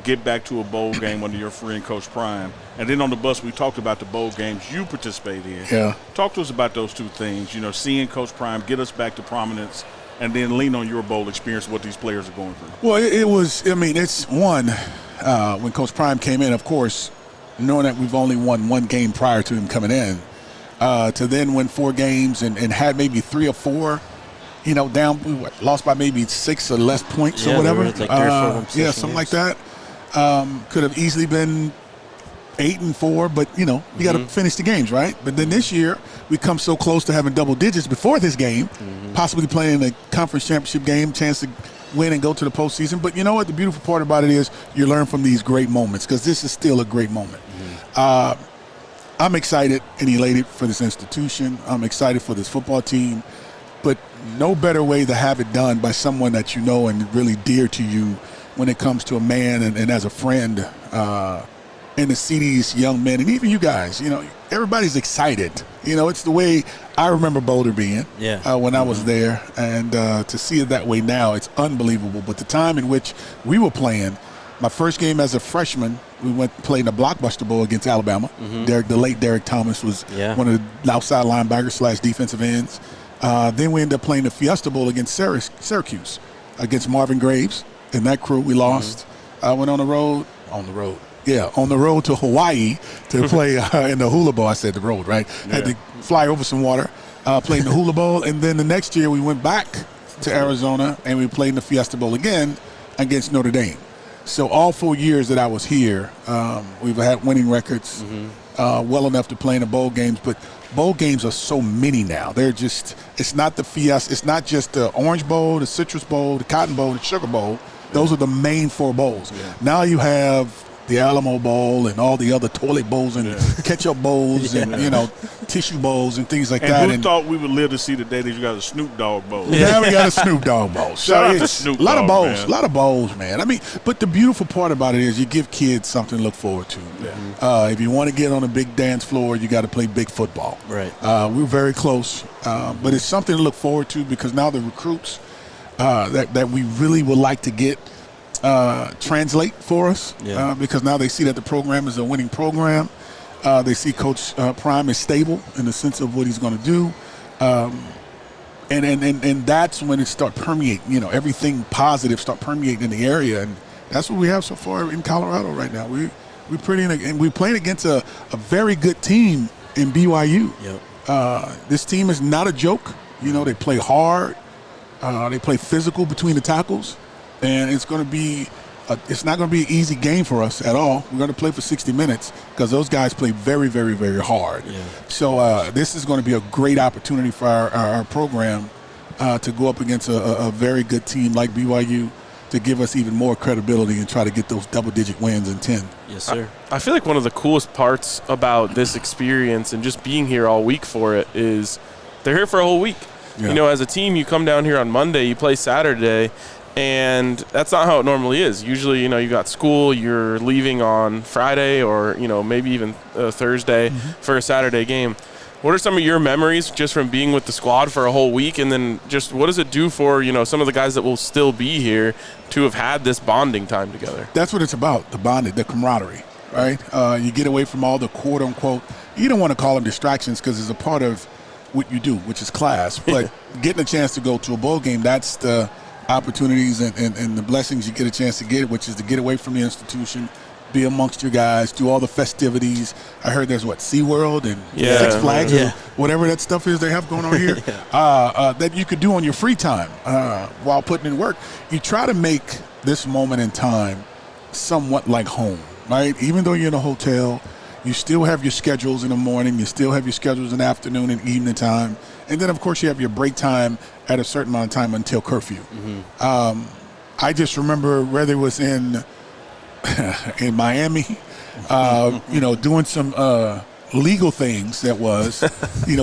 get back to a bowl game under your friend Coach Prime. And then on the bus, we talked about the bowl games you participate in. Yeah. Talk to us about those two things, seeing Coach Prime get us back to prominence, and then lean on your bowl experience, what these players are going through. Well, it's one, when Coach Prime came in, of course, knowing that we've only won one game prior to him coming in, to then win 4 games and had maybe 3 or 4, down, we lost by maybe 6 or less points or whatever. Like 3 or 4 something like that. Could have easily been 8-4, but you got to finish the games, right? But then this year we come so close to having double digits before this game, possibly playing a conference championship game, chance to win and go to the postseason. But you know what? The beautiful part about it is you learn from these great moments, because this is still a great moment. I'm excited and elated for this institution. I'm excited for this football team, but no better way to have it done by someone that you know and really dear to you when it comes to a man and as a friend, and to see these young men and even you guys, everybody's excited. It's the way I remember Boulder being when I was there, and to see it that way now, it's unbelievable. But the time in which we were playing, my first game as a freshman, we went playing the Blockbuster Bowl against Alabama. The late Derek Thomas was one of the outside linebackers / defensive ends. Then we ended up playing the Fiesta Bowl against Syracuse, against Marvin Graves and that crew. We lost. I went on the road to Hawaii to play in the Hula Bowl. I said the road, right? Had to fly over some water, played in the Hula Bowl, and then the next year we went back to Arizona and we played in the Fiesta Bowl again against Notre Dame. So all 4 years that I was here, we've had winning records, well enough to play in the bowl games. But bowl games are so many now. It's not the Fiesta. It's not just the Orange Bowl, the Citrus Bowl, the Cotton Bowl, the Sugar Bowl. Those are the main 4 bowls. Now you have the Alamo Bowl and all the other toilet bowls and ketchup bowls and tissue bowls and things like that. And who thought we would live to see the day that you got a Snoop Dogg bowl? Now we got a Snoop Dogg bowl. Shout out to Snoop Dogg, a lot of bowls, man. I mean, but the beautiful part about it is you give kids something to look forward to. If you want to get on a big dance floor, you got to play big football. Right. We're very close, but it's something to look forward to, because now the recruits that we really would like to get translate for us, because now they see that the program is a winning program. They see Coach Prime is stable in the sense of what he's going to do, and that's when it start permeating. Everything positive start permeating in the area, and that's what we have so far in Colorado right now. We're playing against a very good team in BYU. This team is not a joke. They play hard, they play physical between the tackles. And it's going to be it's not going to be an easy game for us at all. We're going to play for 60 minutes because those guys play very, very, very hard. So this is going to be a great opportunity for our program to go up against a very good team like BYU, to give us even more credibility and try to get those double-digit wins in 10. Yes, sir. I feel like one of the coolest parts about this experience and just being here all week for it is they're here for a whole week. As a team, you come down here on Monday, you play Saturday, and that's not how it normally is. Usually, you got school, you're leaving on Friday or, maybe even Thursday for a Saturday game. What are some of your memories just from being with the squad for a whole week? And then just what does it do for, some of the guys that will still be here to have had this bonding time together? That's what it's about, the bonding, the camaraderie, right? You get away from all the quote-unquote, you don't want to call them distractions because it's a part of what you do, which is class. But getting a chance to go to a bowl game, that's the opportunities and the blessings you get a chance to get, which is to get away from the institution, be amongst your guys, do all the festivities. I heard there's SeaWorld and Six Flags or whatever that stuff is they have going on here that you could do on your free time while putting in work. You try to make this moment in time somewhat like home, right? Even though you're in a hotel, you still have your schedules in the morning, you still have your schedules in the afternoon and evening time, and then, of course, you have your break time at a certain amount of time until curfew. I just remember whether it was in Miami, doing some legal things that was,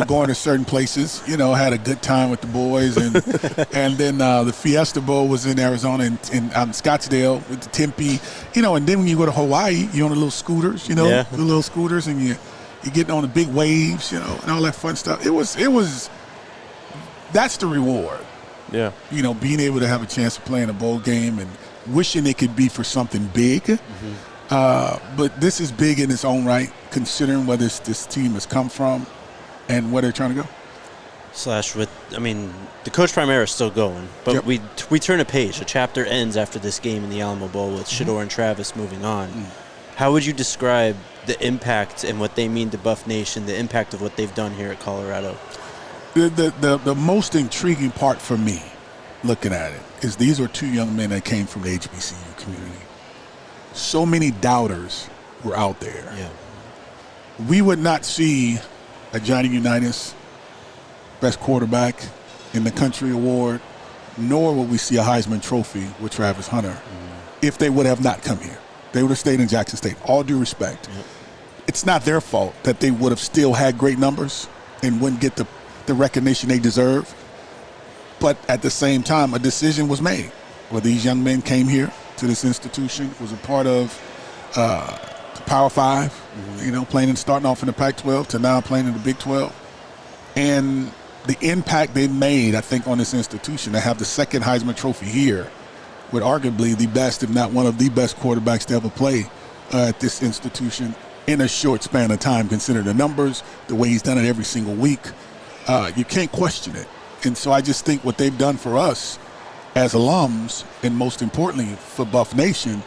going to certain places, had a good time with the boys. And then the Fiesta Bowl was in Arizona in Scottsdale with the Tempe, and then when you go to Hawaii, you're on the little scooters, the little scooters, and you're getting on the big waves, and all that fun stuff. That's the reward. Being able to have a chance to play in a bowl game and wishing it could be for something big. But this is big in its own right, considering where this team has come from and where they're trying to go. The Coach Prime era is still going, but we turn a page. A chapter ends after this game in the Alamo Bowl with Shador and Travis moving on. How would you describe the impact and what they mean to Buff Nation, the impact of what they've done here at Colorado? The most intriguing part for me, looking at it, is these are two young men that came from the HBCU community. So many doubters were out there. Yeah. We would not see a Johnny Unitas best quarterback in the country award, nor would we see a Heisman Trophy with Travis Hunter if they would have not come here. They would have stayed in Jackson State, all due respect. Yep. It's not their fault that they would have still had great numbers and wouldn't get the recognition they deserve. But at the same time, a decision was made where these young men came here to this institution, was a part of the Power Five, playing and starting off in the Pac-12 to now playing in the Big 12. And the impact they made, I think, on this institution to have the second Heisman Trophy here with arguably the best, if not one of the best quarterbacks to ever play at this institution in a short span of time, consider the numbers, the way he's done it every single week. You can't question it. And so I just think what they've done for us as alums, and most importantly for Buff Nation,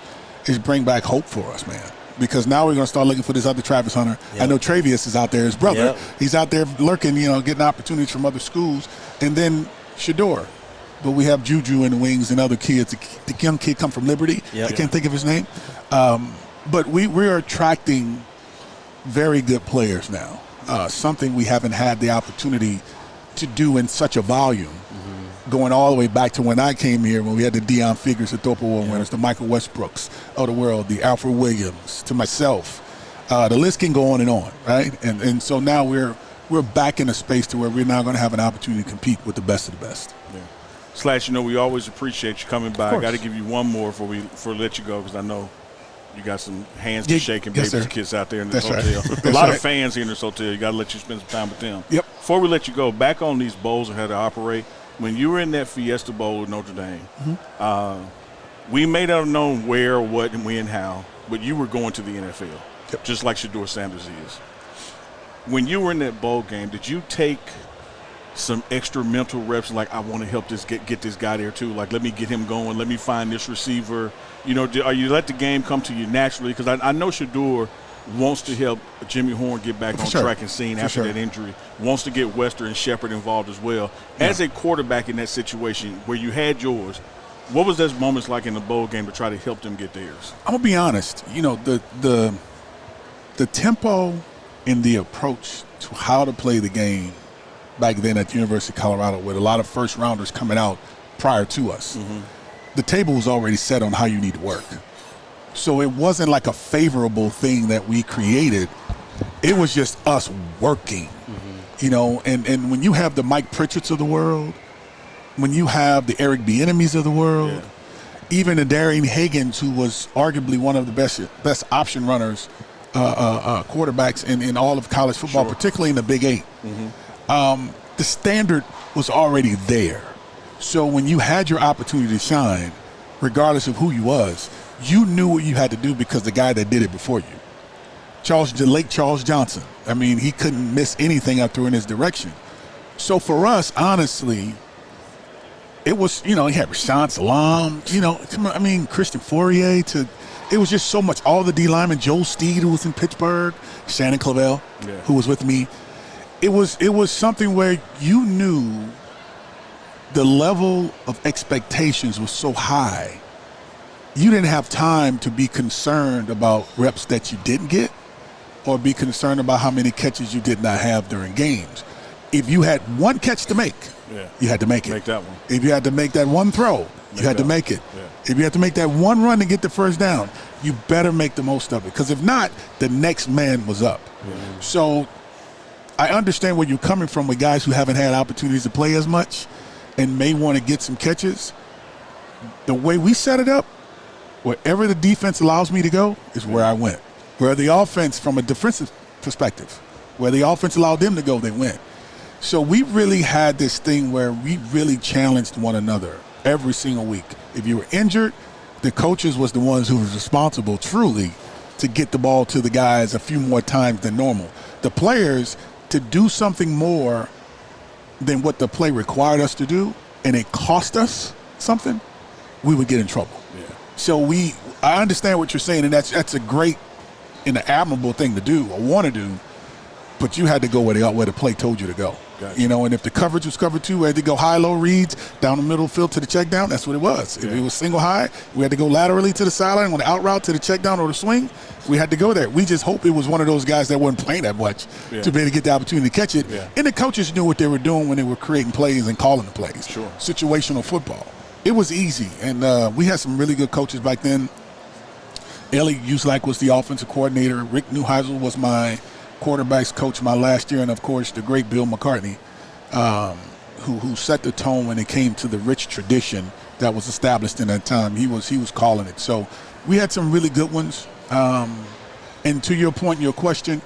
is bring back hope for us, man. Because now we're going to start looking for this other Travis Hunter. Yep. I know Travius is out there, his brother. Yep. He's out there lurking, getting opportunities from other schools. And then Shador. But we have Juju in the wings and other kids. The young kid come from Liberty. Yep. I can't think of his name. But we are attracting very good players now. Something we haven't had the opportunity to do in such a volume. Going all the way back to when I came here, when we had the Deion Figures, the Thorpe Award winners, the Michael Westbrooks of the world, the Alfred Williams, to myself. The list can go on and on, right? And so now we're back in a space to where we're now going to have an opportunity to compete with the best of the best. Yeah. Slash, we always appreciate you coming by. I got to give you one more before we let you go, because I know you got some hands to shake and babies and kids out there in this hotel. Right. A lot of fans here in this hotel. You got to let you spend some time with them. Yep. Before we let you go, back on these bowls and how to operate, when you were in that Fiesta Bowl with Notre Dame, we may not have known where, what, and when, how, but you were going to the NFL, just like Shador Sanders is. When you were in that bowl game, did you take some extra mental reps, like, I want to help this get this guy there too, like, let me get him going, let me find this receiver? Are you let the game come to you naturally? Because I know Shador wants to help Jimmy Horn get back on track and scene after that injury, wants to get Wester and Shepard involved as well. As a quarterback in that situation where you had yours, what was those moments like in the bowl game to try to help them get theirs? I'm going to be honest. The tempo and the approach to how to play the game back then at the University of Colorado, with a lot of first-rounders coming out prior to us, the table was already set on how you need to work. So it wasn't like a favorable thing that we created. It was just us working, and when you have the Mike Pritchards of the world, when you have the Eric Bieniemys of the world, even the Darian Higgins, who was arguably one of the best option runners, quarterbacks in all of college football, particularly in the Big Eight, the standard was already there. So when you had your opportunity to shine, regardless of who you was, you knew what you had to do because the guy that did it before you. Late Charles Johnson. I mean, he couldn't miss anything I threw in his direction. So for us, honestly, it was, he had Rashawn Salam, Christian Fourier. It was just so much. All the D linemen, Joel Steed, who was in Pittsburgh, Shannon Clavel, who was with me. It was something where you knew the level of expectations was so high. You didn't have time to be concerned about reps that you didn't get or be concerned about how many catches you did not have during games. If you had one catch to make, you had to make it. Make that one. If you had to make that one throw, you had to make it. Yeah. If you had to make that one run to get the first down, you better make the most of it. Because if not, the next man was up. So I understand where you're coming from with guys who haven't had opportunities to play as much and may want to get some catches. The way we set it up, wherever the defense allows me to go is where I went. Where the offense, from a defensive perspective, where the offense allowed them to go, they went. So we really had this thing where we really challenged one another every single week. If you were injured, the coaches was the ones who was responsible truly to get the ball to the guys a few more times than normal. The players, to do something more than what the play required us to do, and it cost us something, we would get in trouble. So I understand what you're saying, and that's a great an admirable thing to do or want to do, but you had to go where the play told you to go. Gotcha. You know, and if the coverage was cover 2, we had to go high-low reads down the middle field to the check down. That's what it was. If it was single high, we had to go laterally to the sideline on the out route to the check down or the swing. We had to go there. We just hope it was one of those guys that wasn't playing that much to be able to get the opportunity to catch it. Yeah. And the coaches knew what they were doing when they were creating plays and calling the plays. Sure. Situational football. It was easy, and we had some really good coaches back then. Ellie Uselak was the offensive coordinator. Rick Neuheisel was my quarterbacks coach my last year, and of course the great Bill McCartney, who set the tone when it came to the rich tradition that was established in that time. He was calling it. So we had some really good ones. And to your point, your question,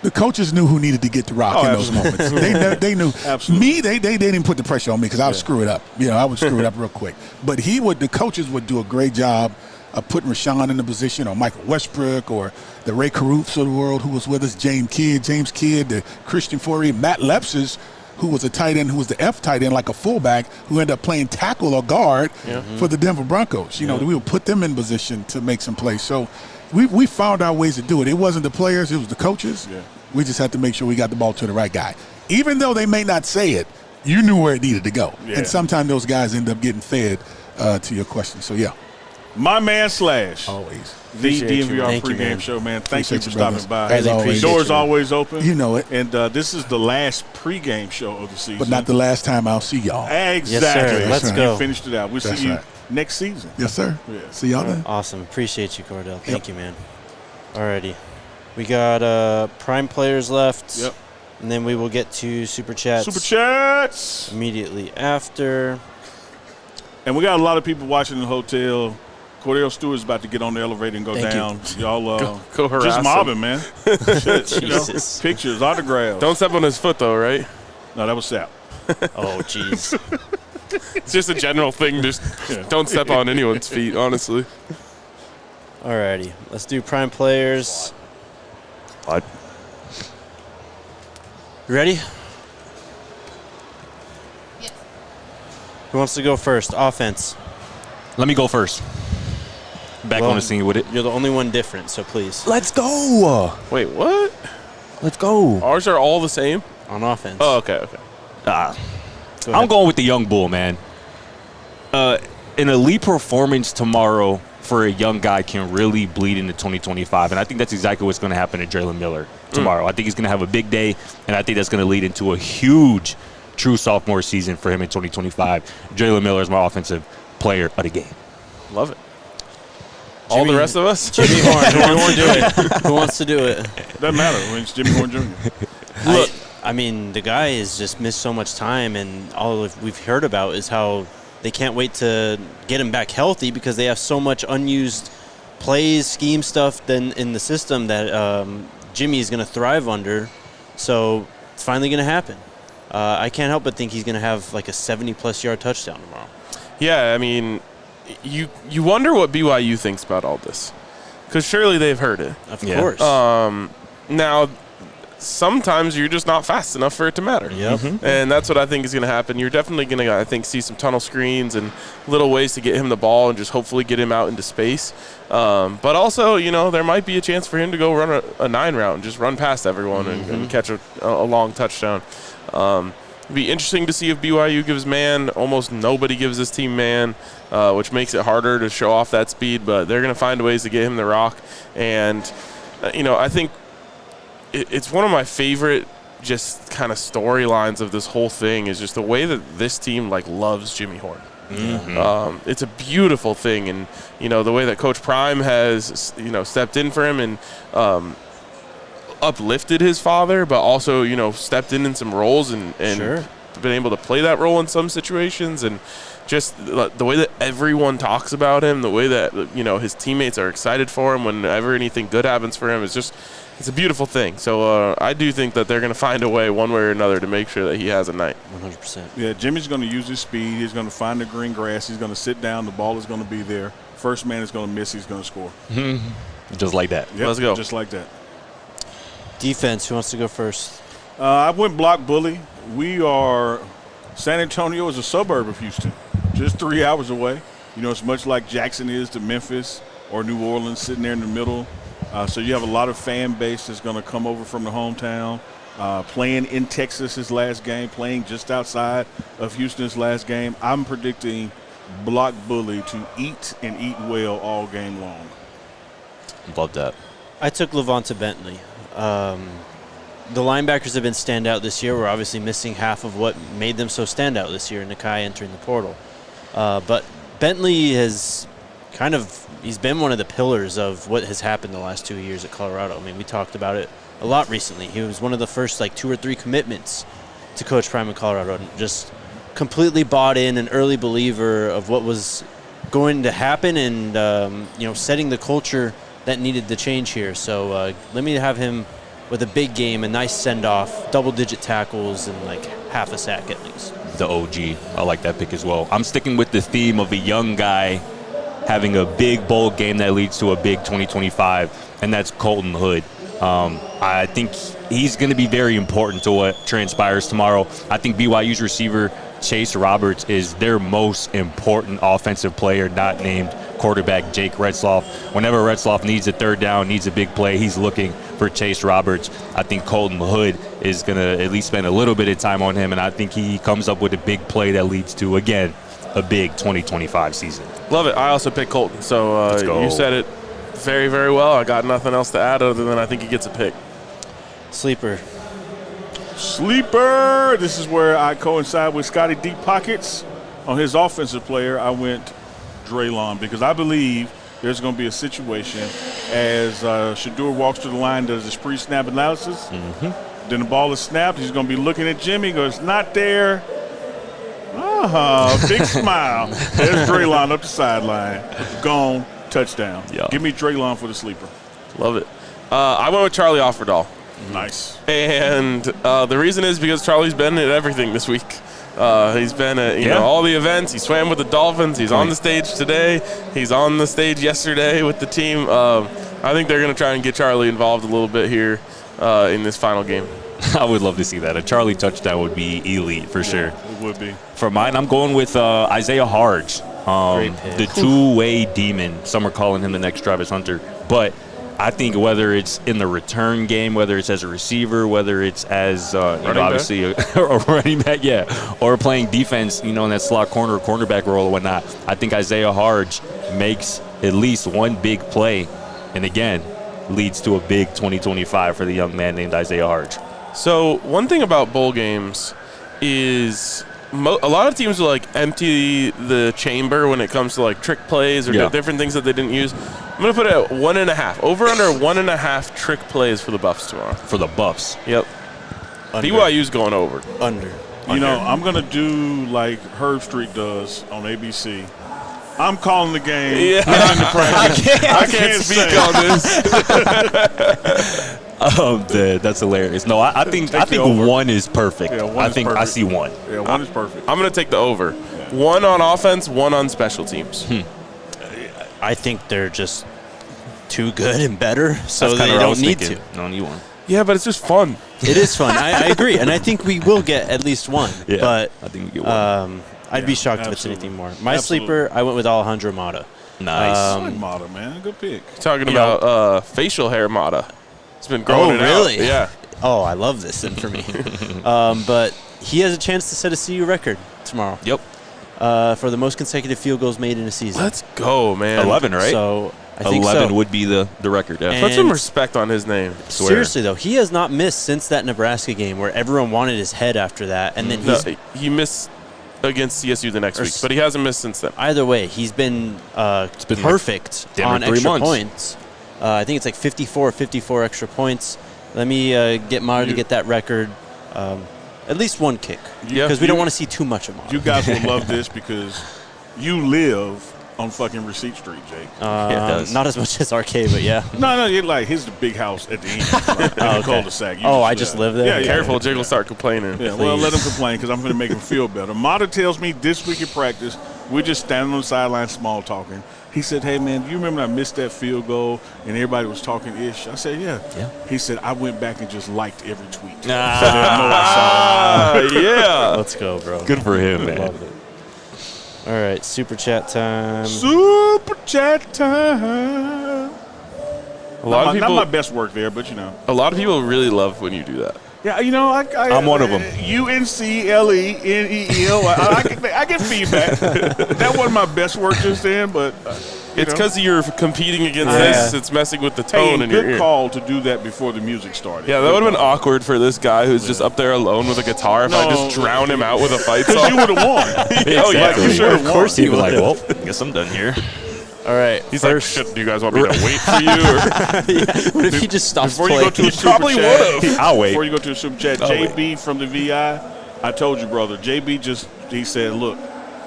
the coaches knew who needed to get the rock in those moments. They knew. Absolutely. Me, they didn't put the pressure on me because I would screw it up. You know, I would screw it up real quick. But the coaches would do a great job of putting Rashawn in the position, or Michael Westbrook, or the Ray Caruths of the world who was with us, James Kidd, the Christian Forey, Matt Lepsis, who was a tight end, who was the F tight end, like a fullback, who ended up playing tackle or guard for the Denver Broncos. You know, we would put them in position to make some plays. So we found our ways to do it. It wasn't the players, it was the coaches. Yeah. We just had to make sure we got the ball to the right guy. Even though they may not say it, you knew where it needed to go. Yeah. And sometimes those guys end up getting fed to your question. So, yeah. My man Slash. Always. The DNVR Thank you, pregame man. show, man. Thank you for brother. stopping by. As always. Doors always open. You know it. And this is the last pregame show of the season. But not the last time I'll see y'all. Exactly. Yes, sir. Let's You go. finished it out. We'll see you next season. Yes, sir. Yeah. See y'all then. Awesome. Appreciate you, Cordell. Thank you, man. Alrighty. We got prime players left. Yep. And then we will get to Super Chats. Super Chats. Immediately after. And we got a lot of people watching in the hotel. Cordell Stewart's about to get on the elevator and go Thank down. Y'all Go harass just him. mobbing, man. Shit, you know, Jesus. pictures, autographs. Don't step on his foot, though, right? No, that was Sap. Oh, jeez. It's just a general thing. Just don't step on anyone's feet, honestly. Alrighty. Let's do prime players. What? You ready? Yes. Who wants to go first? Offense. Let me go first. Back Well, on the scene with it. You're the only one different, so please. Let's go. Wait, what? Let's go. Ours are all the same? On offense. Oh, okay. Go I'm ahead. going with the young bull, man. An elite performance tomorrow for a young guy can really bleed into 2025, and I think that's exactly what's going to happen to Jalen Miller tomorrow. I think he's going to have a big day, and I think that's going to lead into a huge true sophomore season for him in 2025. Jalen Miller is my offensive player of the game. Love it. All the rest of us? Jimmy Horn. Who wants to do it? Who wants to do it? Doesn't matter when it's Jimmy Horn Jr. Look, I mean, the guy has just missed so much time, and all we've heard about is how they can't wait to get him back healthy because they have so much unused plays, scheme stuff then in the system that Jimmy is going to thrive under. So it's finally going to happen. I can't help but think he's going to have like a 70-plus yard touchdown tomorrow. Yeah, I mean, you wonder what BYU thinks about all this. Because surely they've heard it. Of Yeah. course. Now, sometimes you're just not fast enough for it to matter. Yep. And that's what I think is going to happen. You're definitely going to, I think, see some tunnel screens and little ways to get him the ball and just hopefully get him out into space. But also, you know, there might be a chance for him to go run a 9 route and just run past everyone and catch a long touchdown. It'd be interesting to see if BYU gives man. Almost nobody gives this team man, which makes it harder to show off that speed. But they're going to find ways to get him the rock. And, you know, I think it's one of my favorite just kind of storylines of this whole thing is just the way that this team, like, loves Jimmy Horn. It's a beautiful thing. And, you know, the way that Coach Prime has, you know, stepped in for him and uplifted his father, but also, you know, stepped in some roles and Sure. been able to play that role in some situations, and just the way that everyone talks about him, the way that, you know, his teammates are excited for him whenever anything good happens for him, is just, it's a beautiful thing. So I do think that they're going to find a way one way or another to make sure that he has a night. 100%. Yeah, Jimmy's going to use his speed. He's going to find the green grass. He's going to sit down. The ball is going to be there. First man is going to miss. He's going to score. Just like that. Yep, Let's go. Just like that. Defense, who wants to go first? I went block bully. San Antonio is a suburb of Houston, just 3 hours away. You know, it's much like Jackson is to Memphis or New Orleans, sitting there in the middle. So you have a lot of fan base that's going to come over from the hometown. Playing in Texas his last game, playing just outside of Houston's last game. I'm predicting Block Bully to eat and eat well all game long. Love that. I took Levonta Bentley. The linebackers have been standout this year. We're obviously missing half of what made them so standout this year, Nakai entering the portal. But Bentley has he's been one of the pillars of what has happened the last 2 years at Colorado. I mean, we talked about it a lot recently. He was one of the first 2 or 3 commitments to Coach Prime in Colorado, and just completely bought in, an early believer of what was going to happen, and setting the culture that needed to change here. So let me have him with a big game, a nice send-off, double-digit tackles, and half a sack at least. The OG. I like that pick as well. I'm sticking with the theme of a young guy having a big bowl game that leads to a big 2025, and that's Colton Hood. I think he's going to be very important to what transpires tomorrow. I think BYU's receiver, Chase Roberts, is their most important offensive player, not named quarterback Jake Retzloff. Whenever Retzloff needs a third down, needs a big play, he's looking for Chase Roberts. I think Colton Hood is going to at least spend a little bit of time on him, and I think he comes up with a big play that leads to, again, a big 2025 season. Love it. I also picked Colton. So you said it very, very well. I got nothing else to add other than I think he gets a pick. Sleeper. This is where I coincide with Scotty Deep Pockets. On his offensive player, I went Draylon, because I believe there's going to be a situation as Shador walks to the line, does his pre-snap analysis. Mm-hmm. Then the ball is snapped. He's going to be looking at Jimmy, goes, not there. Big smile. There's Draylon up the sideline. Gone. Touchdown. Yeah. Give me Draylon for the sleeper. Love it. I went with Charlie Offerdahl. Nice. And the reason is because Charlie's been at everything this week. He's been at all the events. He swam with the Dolphins. He's on the stage today. He's on the stage yesterday with the team. I think they're going to try and get Charlie involved a little bit here in this final game. I would love to see that. A Charlie touchdown would be elite for sure. It would be. For mine, I'm going with Isaiah Harge, the two-way demon. Some are calling him the next Travis Hunter. But I think whether it's in the return game, whether it's as a receiver, whether it's as obviously a running back, or playing defense, in that slot corner, cornerback role or whatnot, I think Isaiah Harge makes at least one big play, and again, leads to a big 2025 for the young man named Isaiah Harge. So one thing about bowl games is a lot of teams will empty the chamber when it comes to trick plays or different things that they didn't use. I'm going to put it at 1.5. Over under 1.5 trick plays for the Buffs tomorrow. For the Buffs. Yep. Under. BYU's going over. Under. I'm going to do like Herb Street does on ABC. I'm calling the game. Yeah. I'm in the practice. I can't speak on this. That's hilarious. No, I think one is perfect. Yeah, I see one. Yeah, one is perfect. I'm going to take the over. Yeah. One on offense, one on special teams. I think they're just too good and better, so they don't need to. No need one. Yeah, but it's just fun. It is fun. I agree, and I think we will get at least one. Yeah, but I think we get one. I'd be shocked if it's anything more. My sleeper, I went with Alejandro Mata. Nice. I like Mata, man. Good pick. Talking about facial hair Mata. It's been growing really? out. Yeah. Oh, I love this then for me. But he has a chance to set a CU record tomorrow. Yep. For the most consecutive field goals made in a season. Let's go, man. 11, right? So I think 11 so. would be the record. Yeah. Put some respect on his name. Seriously, though, he has not missed since that Nebraska game where everyone wanted his head after that. And then he missed against CSU the next week, but he hasn't missed since then. Either way, he's been perfect on extra points. I think it's 54 extra points. Let me get Mata to get that record. At least one kick, because we don't want to see too much of Mata. You guys will love this because you live on fucking Receipt Street, Jake. Not as much as RK, but yeah. No, here's the big house at the end. Right? Cul-de-sac. I just live there? Yeah. Careful, Jake will start complaining. Yeah, well, let him complain because I'm going to make him feel better. Mata tells me this week in practice, we're just standing on the sideline small talking. He said, hey, man, do you remember I missed that field goal and everybody was talking ish? I said, yeah. He said, I went back and just liked every tweet. So I saw yeah. Let's go, bro. Good for him, man. Love it. All right, super chat time. Super chat time. lot of people. Not my best work there, but you know. A lot of people really love when you do that. Yeah, you know, I'm one of them. UNCLENEEL. I get feedback. That wasn't my best work just then, but It's because you're competing against Yeah. this. It's messing with the tone in your good ear. call to do that before the music started. Yeah, that would have been awkward for this guy who's just up there alone with a guitar. If I just drown him out with a fight Because song. you would have won. Oh yeah, you sure. Of course He'd he be like, would. well, guess I'm done here. All right. He's like, shit, do you guys want me to wait for you? Or? What if he just stops Before you playing? go to a super probably chat, would've. I'll wait. Before you go to a super chat, JB from the VI, I told you, brother. JB he said, look,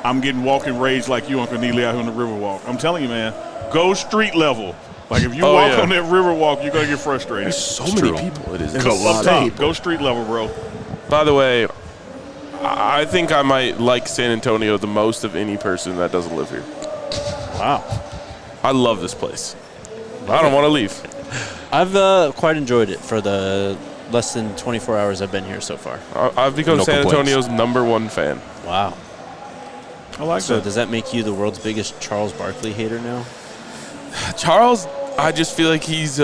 I'm getting walking rage like you, Uncle Neely, out here on the Riverwalk. I'm telling you, man, go street level. Like if you walk on that Riverwalk, you're gonna get frustrated. So many people. It is. Go up top. Go street level, bro. By the way, I think I might like San Antonio the most of any person that doesn't live here. Wow. I love this place. I don't want to leave. I've quite enjoyed it for the less than 24 hours I've been here so far. I've become No San complaints. Antonio's #1 fan. Wow. I like So that. does that make you the world's biggest Charles Barkley hater now? Charles, I just feel like he's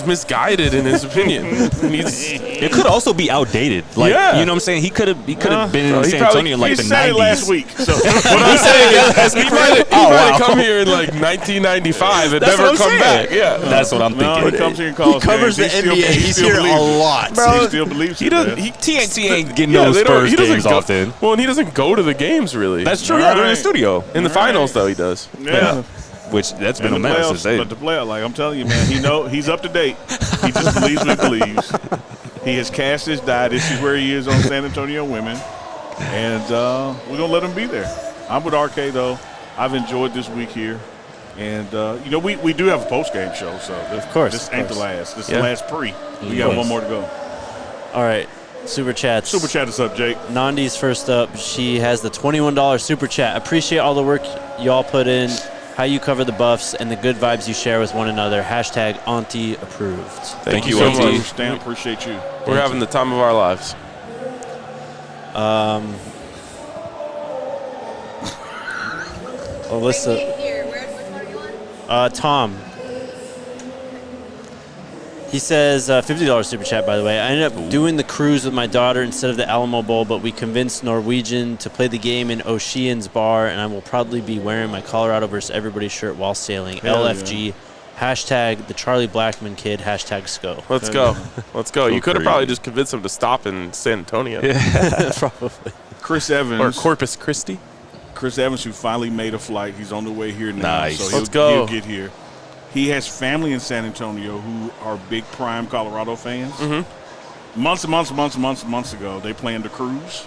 misguided in his opinion. It could also be outdated. Like, Yeah. you know what I'm saying? He could have been bro, in he San probably- Antonio in like He the said 90s. it last week. So What I'm saying is, he might have come here in like 1995 and That's never what I'm come saying. back. Yeah. That's what I'm no, he thinking. comes here and calls Covers the games. He NBA. He He's still here a believes it. lot. He still believes He it, doesn't. man. TNT ain't getting Yeah, those they don't- Spurs he doesn't games go, often. Well, and he doesn't go to the games really. That's true. Yeah, they're in the Right. studio. In the finals, though, he does. Yeah. Which that's been And a the mess playoffs, since they. but the playoff, like I'm telling you, man, he's up to date. He just believes what he believes. He has cast his die. This is where he is on San Antonio women, and we're gonna let him be there. I'm with RK though. I've enjoyed this week here, and you know we do have a post game show, so of course, this of ain't course. the last. This is Yeah. the last pre. We got one more to go. All right. Super chats. Super chat us up, Jake. Nandi's first up. She has the $21 super chat. Appreciate all the work y'all put in, how you cover the Buffs, and the good vibes you share with one another. Hashtag Auntie approved. Thank you you, so Auntie. much. Stan, appreciate you. We're having the time of our lives. Alyssa, Here, which one are you on? Tom. He says, $50 super chat, by the way. I ended up doing the cruise with my daughter instead of the Alamo Bowl, but we convinced Norwegian to play the game in Ocean's Bar, and I will probably be wearing my Colorado versus everybody shirt while sailing. Hell LFG. Hashtag the Charlie Blackman kid. Hashtag SCO. Let's go. Let's go. You could have crazy. probably just convinced him to stop in San Antonio. Probably. Chris Evans. Or Corpus Christi. Chris Evans, who finally made a flight. He's on the way here now. Nice. So Let's go. He'll get here. He has family in San Antonio who are big prime Colorado fans. Mm-hmm. Months ago, they planned the cruise.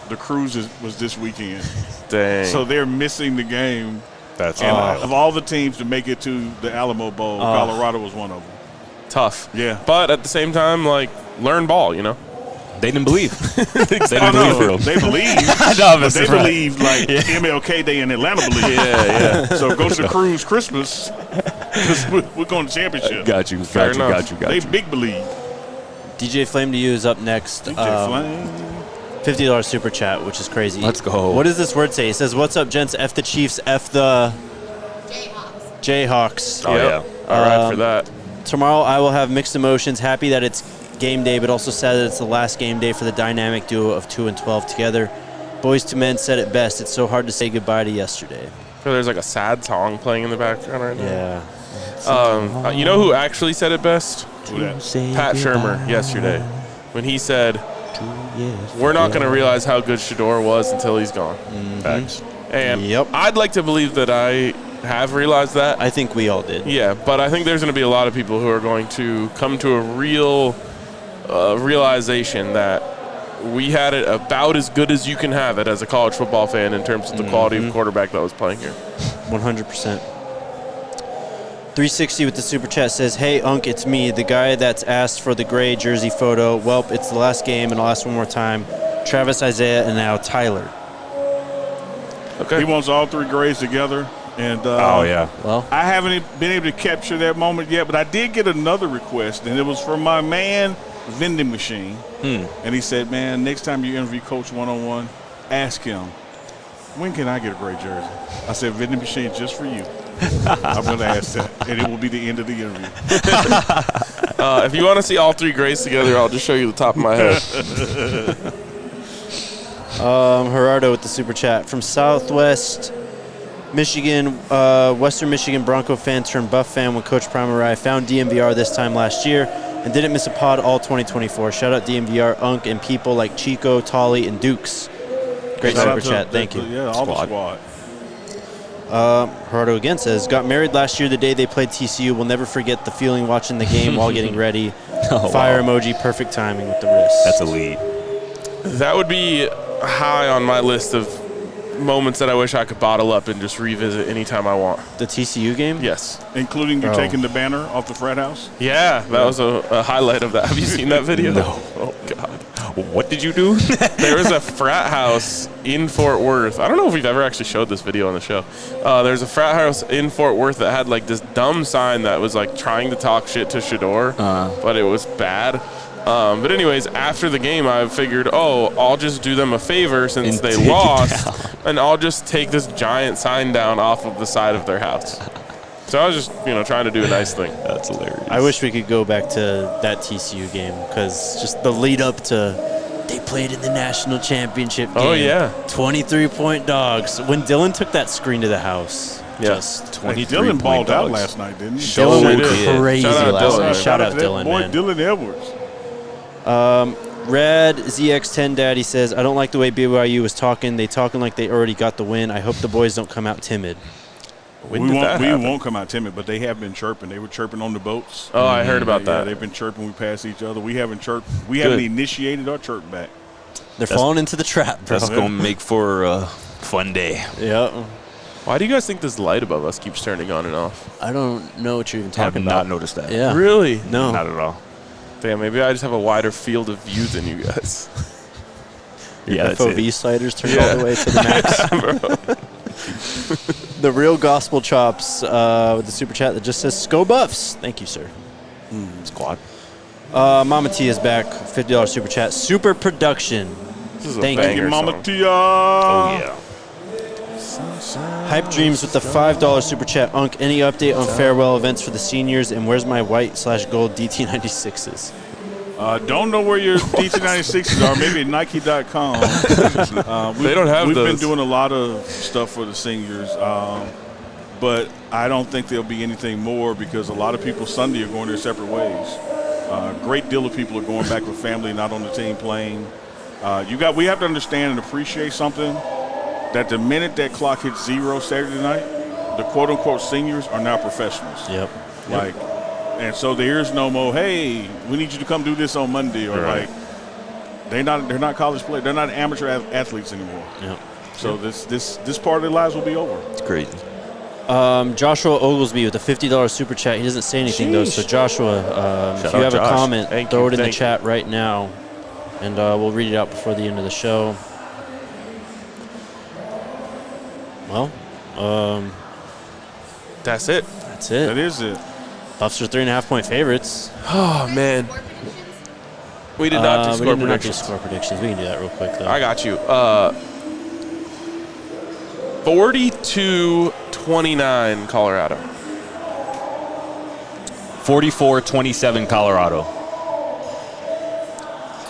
The cruise was this weekend. Dang. So they're missing the game. That's And wild. of all the teams to make it to the Alamo Bowl, Colorado was one of them. tough. Yeah. But at the same time, like, learn ball, you know? They didn't believe. They didn't Oh, believe no, for real. they believe. No, but they that's right. believe like MLK Day in Atlanta believe. Yeah. So go to the cruise Christmas. 'Cause we're going to championship. Got you. Fair Got you. enough. Got you. Got They you. big believe. DJ Flame to you is up next. DJ Flame. $50 super chat, which is crazy. Let's go. What does this word say? It says, "What's up, gents? F the Chiefs, F the Jayhawks. Jayhawks." Oh, Yep. yeah. All right for that. Tomorrow I will have mixed emotions. Happy that it's game day, but also sad that it's the last game day for the dynamic duo of 2 and 12 together. Boys to Men said it best. It's so hard to say goodbye to yesterday. So there's like a sad song playing in the background right now. Yeah. You know who actually said it best? Who that? Pat Shermer yesterday, when he said, "We're not going to realize how good Shador was until he's gone." Facts. And Yep. I'd like to believe that I have realized that. I think we all did. Yeah, but I think there's going to be a lot of people who are going to come to a real realization that we had it about as good as you can have it as a college football fan in terms of the quality of quarterback that was playing here. 100%. 360 with the super chat says, "Hey, Unc, it's me, the guy that's asked for the gray jersey photo. Welp, it's the last game, and I'll ask one more time. Travis, Isaiah, and now Tyler." Okay. He wants all three grades together. And Oh, yeah. Well, I haven't been able to capture that moment yet, but I did get another request, and it was from my man, Vending Machine. And he said, man, next time you interview Coach one-on-one, ask him, when can I get a great jersey? I said, Vending Machine, just for you. I'm going to ask that, and it will be the end of the interview. If you want to see all three greats together, I'll just show you the top of my head. Gerardo with the super chat from Southwest Michigan, Western Michigan Bronco fan turned Buff fan when Coach Prime arrived. Found DNVR this time last year and didn't miss a pod all 2024. Shout out DNVR, Unk, and people like Chico, Tolly, and Dukes. Great super chat. Thank you. Yeah, all the squad. Gerardo again says, got married last year the day they played TCU. We'll never forget the feeling watching the game while getting ready. Fire emoji, perfect timing with the wrist. That's elite. That would be high on my list of moments that I wish I could bottle up and just revisit anytime I want. The TCU game? Yes. Including you taking the banner off the frat house? Yeah, that was a highlight of that. Have you seen that video? No. Oh, God. What did you do? There was a frat house in Fort Worth. I don't know if we've ever actually showed this video on the show. There's a frat house in Fort Worth that had like this dumb sign that was like trying to talk shit to Shador, but it was bad. But anyways, after the game, I figured, I'll just do them a favor since they lost, and I'll just take this giant sign down off of the side of their house. So I was just, trying to do a nice thing. That's hilarious. I wish we could go back to that TCU game because just the lead up to they played in the national championship game. Oh, yeah. 23-point dogs. When Dylan took that screen to the house, just 23 Dylan balled out dogs. last night, didn't he? Dylan went did. crazy Shout out last Dylan. night. Shout out to that Dylan, boy, man. Dylan Edwards. Red ZX10 Daddy says, I don't like the way BYU was talking. They talking like they already got the win. I hope the boys don't come out timid. We won't come out timid, but they have been chirping. They were chirping on the boats. Oh, I heard about that. Yeah, they've been chirping. We pass each other. We haven't chirped. We haven't initiated our chirp back. They're falling into the trap, bro. That's going to make for a fun day. Yeah. Why do you guys think this light above us keeps turning on and off? I don't know what you're even I have talking not about. noticed that. Yeah. Really? No. Not at all. Damn, maybe I just have a wider field of view than you guys. Yeah, that's FOV it. sliders turn all the way to the max. The real gospel chops with the super chat that just says "Sco Buffs." Thank you, sir. Squad. Mama T is back. $50 super chat. Super production. This is a Thank you, banger Mama song. Tia. Oh, yeah. Hype Dreams with the $5 super chat. Unk, any update on farewell events for the seniors? And where's my white/gold DT96s? Don't know where your DT96s are. Maybe at Nike.com. They don't have We've been those. doing a lot of stuff for the seniors, but I don't think there'll be anything more because a lot of people Sunday are going their separate ways. A great deal of people are going back with family, not on the team playing. We have to understand and appreciate something, that the minute that clock hits 0 Saturday night, the quote-unquote seniors are now professionals. Yep. And so there's no more, hey, we need you to come do this on Monday, or Right. they're not college players, they're not amateur athletes anymore. Yep. So this part of their lives will be over. It's crazy. Joshua Oglesby with a $50 super chat. He doesn't say anything, though. So, Joshua, if you out, have Josh. a comment, Thank throw you, it in the thank you. chat right now, and we'll read it out before the end of the show. Well, That's it. that's it. That is it. Buffs are 3.5-point favorites. Oh, man. We did not do We score did not do predictions. score predictions. We can do that real quick, though. I got you. 42-29 Colorado. 44-27 Colorado.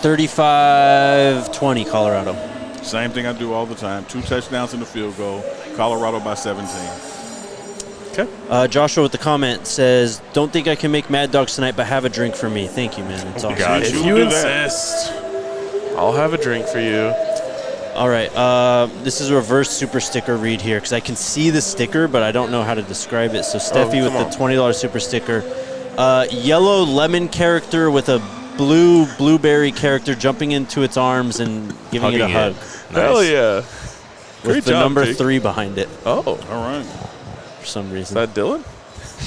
35-20 Colorado. Same thing I do all the time. 2 touchdowns in the field goal. Colorado by 17. Okay. Joshua with the comment says, don't think I can make Mad Dogs tonight, but have a drink for me. Thank you, man. It's awesome. God. If You'll you do that. insist, I'll have a drink for you. All right. This is a reverse super sticker read here because I can see the sticker, but I don't know how to describe it. So Steffi with come the $20 super sticker. Yellow lemon character with a blue blueberry character jumping into its arms and giving it a Hugging hug. it. Hell Nice. yeah. With Great the job, number Jake. 3 behind it Oh, All right. for some is reason. that Dylan?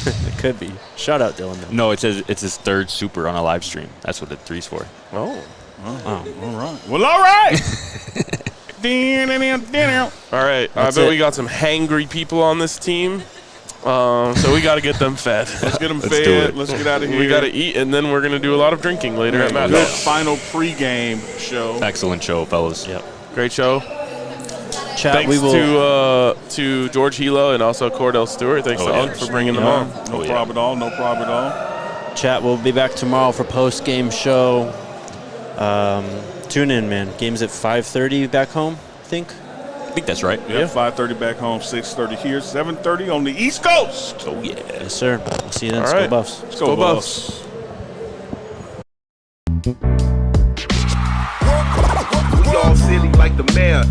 It could be. Shout out Dylan, though. No, it says it's his third super on a live stream. That's what the 3's for. Oh. All right. Well, all right. All right. That's I bet it. we got some hangry people on this team. So we got to get them fed. Let's get them Let's do fed. it. Let's get out of here. We got to eat, and then we're going to do a lot of drinking later at Mad Good Dogs. final pregame show. Excellent show, fellas. Yep. Great show. Chat, Thanks we will. to George Hilo and also Cordell Stewart. Thanks to Unk for bringing them on. No problem at all. No problem at all. Chat, we'll be back tomorrow for post-game show. Tune in, man. Game's at 5:30 back home, I think. I think that's right. Yeah, 5:30 back home, 6:30 here, 7:30 on the East Coast. Oh, yeah. Yes, sir. We'll see you then. All Let's right. go Buffs. Let's go, Buffs. We all silly like the mayor.